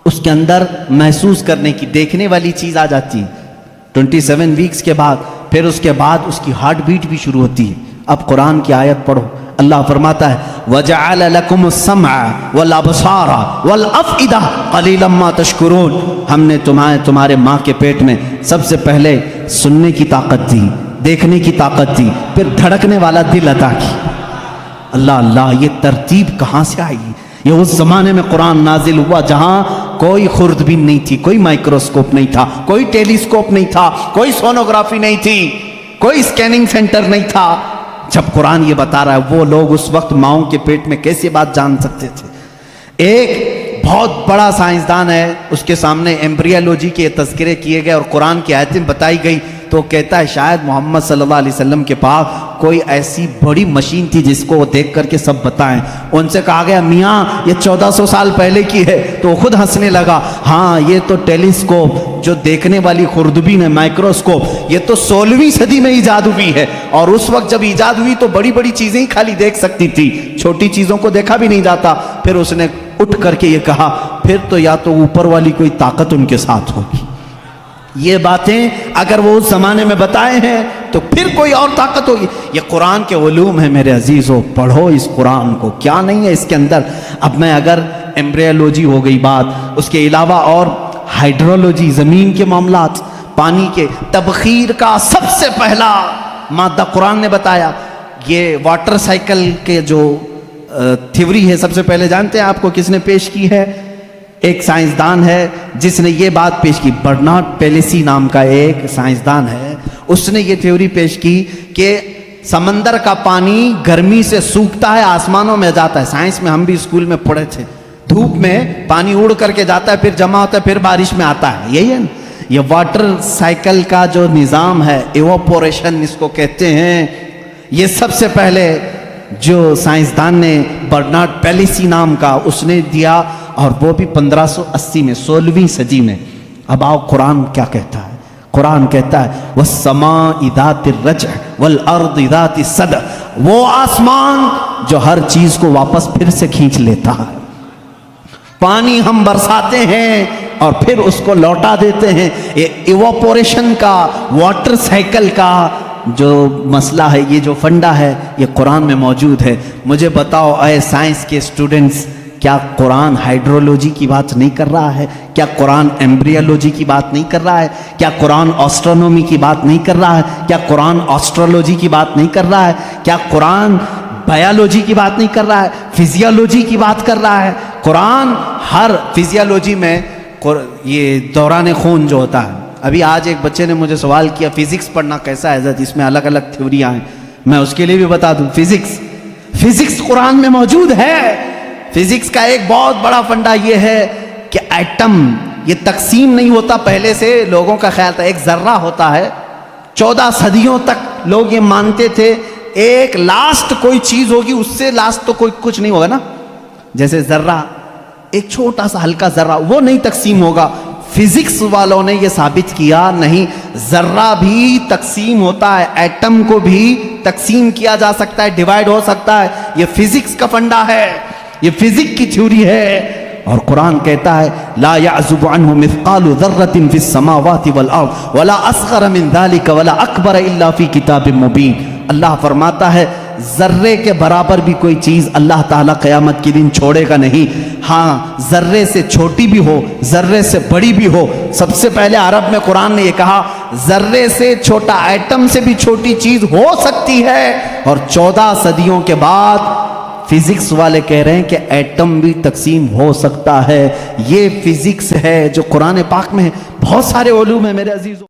اس کے اندر محسوس کرنے کی، دیکھنے والی چیز آ جاتی ہے 27 ویکس کے بعد. پھر اس کے بعد اس کی ہارٹ بیٹ بھی شروع ہوتی ہے. اب قرآن کی آیت پڑھو، اللہ فرماتا ہے وَجَعَلَ لَكُمُ السَّمْعَ وَالْأَبْصَارَ وَالْأَفْئِدَةَ قَلِيلًا مَا تَشْكُرُونَ. ہم نے تمہارے ماں کے پیٹ میں سب سے پہلے سننے کی طاقت دی، دیکھنے کی طاقت دی، پھر دھڑکنے والا دل عطا کی. اللہ اللہ، یہ ترتیب کہاں سے آئی؟ یہ اس زمانے میں قرآن نازل ہوا جہاں کوئی خوردبین نہیں تھی، کوئی مائکروسکوپ نہیں تھا، کوئی ٹیلیسکوپ نہیں تھا، کوئی سونوگرافی نہیں تھی، کوئی اسکیننگ سینٹر نہیں تھا. جب قرآن یہ بتا رہا ہے وہ لوگ اس وقت ماؤں کے پیٹ میں کیسے بات جان سکتے تھے؟ ایک بہت بڑا سائنسدان ہے، اس کے سامنے ایمبریالوجی کے تذکرے کیے گئے اور قرآن کی آیتیں بتائی گئی تو کہتا ہے شاید محمد صلی اللہ علیہ وسلم کے پاس کوئی ایسی بڑی مشین تھی جس کو وہ دیکھ کر کے سب بتائیں. ان سے کہا گیا میاں یہ 1400 سال پہلے کی ہے، تو وہ خود ہنسنے لگا. ہاں یہ تو ٹیلیسکوپ جو دیکھنے والی خوردبین ہے، مائکروسکوپ، یہ تو 16ویں صدی میں ایجاد ہوئی ہے. اور اس وقت جب ایجاد ہوئی تو بڑی بڑی چیزیں ہی خالی دیکھ سکتی تھی، چھوٹی چیزوں کو دیکھا بھی نہیں جاتا. پھر اس نے اٹھ کر کے یہ کہا پھر تو یا تو اوپر والی کوئی طاقت ان کے ساتھ ہوگی. یہ باتیں اگر وہ اس زمانے میں بتائے ہیں تو پھر کوئی اور طاقت ہوگی. یہ قرآن کے علوم ہیں میرے عزیزو، پڑھو اس قرآن کو، کیا نہیں ہے اس کے اندر. اب میں اگر ایمبریالوجی ہو گئی بات، اس کے علاوہ اور ہائیڈرولوجی، زمین کے معاملات، پانی کے تبخیر کا سب سے پہلا مادہ قرآن نے بتایا. یہ واٹر سائیکل کے جو تھیوری ہے سب سے پہلے جانتے ہیں آپ کو کس نے پیش کی ہے؟ ایک سائنسدان ہے جس نے یہ بات پیش کی، برنارڈ پیلیسی نام کا ایک سائنسدان ہے. اس نے یہ تھیوری پیش کی کہ سمندر کا پانی گرمی سے سوکھتا ہے، آسمانوں میں جاتا ہے. سائنس میں ہم بھی اسکول میں پڑھے تھے، دھوپ میں پانی اڑ کر کے جاتا ہے، پھر جمع ہوتا ہے، پھر بارش میں آتا ہے. یہی ہے نا یہ واٹر سائیکل کا جو نظام ہے، ایواپوریشن اس کو کہتے ہیں. یہ سب سے پہلے جو سائنسدان نے برنارڈ پیلیسی نام کا اس نے دیا، اور وہ بھی 1580 میں، 16ویں صدی میں. اب آؤ قرآن کیا کہتا ہے؟ قرآن کہتا ہے وَالسَّمَاءِ ذَاتِ الرَّجْعِ وَالْأَرْضِ ذَاتِ الصَّدْعِ، وہ آسمان جو ہر چیز کو واپس پھر سے کھینچ لیتا ہے. پانی ہم برساتے ہیں اور پھر اس کو لوٹا دیتے ہیں. یہ ایواپوریشن کا، واٹر سائیکل کا جو مسئلہ ہے، یہ جو فنڈا ہے، یہ قرآن میں موجود ہے. مجھے بتاؤ اے سائنس کے اسٹوڈنٹس، کیا قرآن ہائیڈرولوجی کی بات نہیں کر رہا ہے؟ کیا قرآن ایمبریالوجی کی بات نہیں کر رہا ہے؟ کیا قرآن آسٹرونومی کی بات نہیں کر رہا ہے؟ کیا قرآن آسٹرولوجی کی بات نہیں کر رہا ہے؟ کیا قرآن بایولوجی کی بات نہیں کر رہا ہے؟ فزیولوجی کی بات کر رہا ہے. قرآن ہر فزیولوجی میں یہ دوران خون جو ہوتا ہے. ابھی آج ایک بچے نے مجھے سوال کیا فزکس پڑھنا کیسا ہے حضرت، اس میں الگ الگ تھیوریاں ہیں. میں اس کے لیے بھی بتا دوں، فزکس قرآن میں موجود ہے. فزکس کا ایک بہت بڑا فنڈا یہ ہے کہ ایٹم یہ تقسیم نہیں ہوتا. پہلے سے لوگوں کا خیال تھا ایک ذرہ ہوتا ہے. 14 صدیوں تک لوگ یہ مانتے تھے ایک لاسٹ کوئی چیز ہوگی، اس سے لاسٹ تو کوئی کچھ نہیں ہوگا نا. جیسے ذرہ، ایک چھوٹا سا ہلکا ذرہ، وہ نہیں تقسیم ہوگا. فزکس والوں نے یہ ثابت کیا نہیں، ذرہ بھی تقسیم ہوتا ہے، ایٹم کو بھی تقسیم کیا جا سکتا ہے، ڈیوائیڈ ہو سکتا ہے. یہ فزکس کا فنڈا ہے، یہ فزکس کی تھیوری ہے. اور قرآن کہتا ہے لا يعزب عنه مثقال ذرة في السماوات والارض ولا اصغر من ذلك ولا اکبر الا في کتاب مبین. اللہ فرماتا ہے ذرے کے برابر بھی کوئی چیز اللہ تعالیٰ قیامت کے دن چھوڑے گا نہیں. ہاں ذرے سے چھوٹی بھی ہو, ذرے سے بڑی بھی ہو. سب سے پہلے عرب میں قرآن نے یہ کہا ذرے سے چھوٹا, ایٹم سے بھی چھوٹی چیز ہو سکتی ہے, اور 14 صدیوں کے بعد فزکس والے کہہ رہے ہیں کہ ایٹم بھی تقسیم ہو سکتا ہے. یہ فزکس ہے جو قرآن پاک میں ہے. بہت سارے علوم ہیں میرے عزیزوں.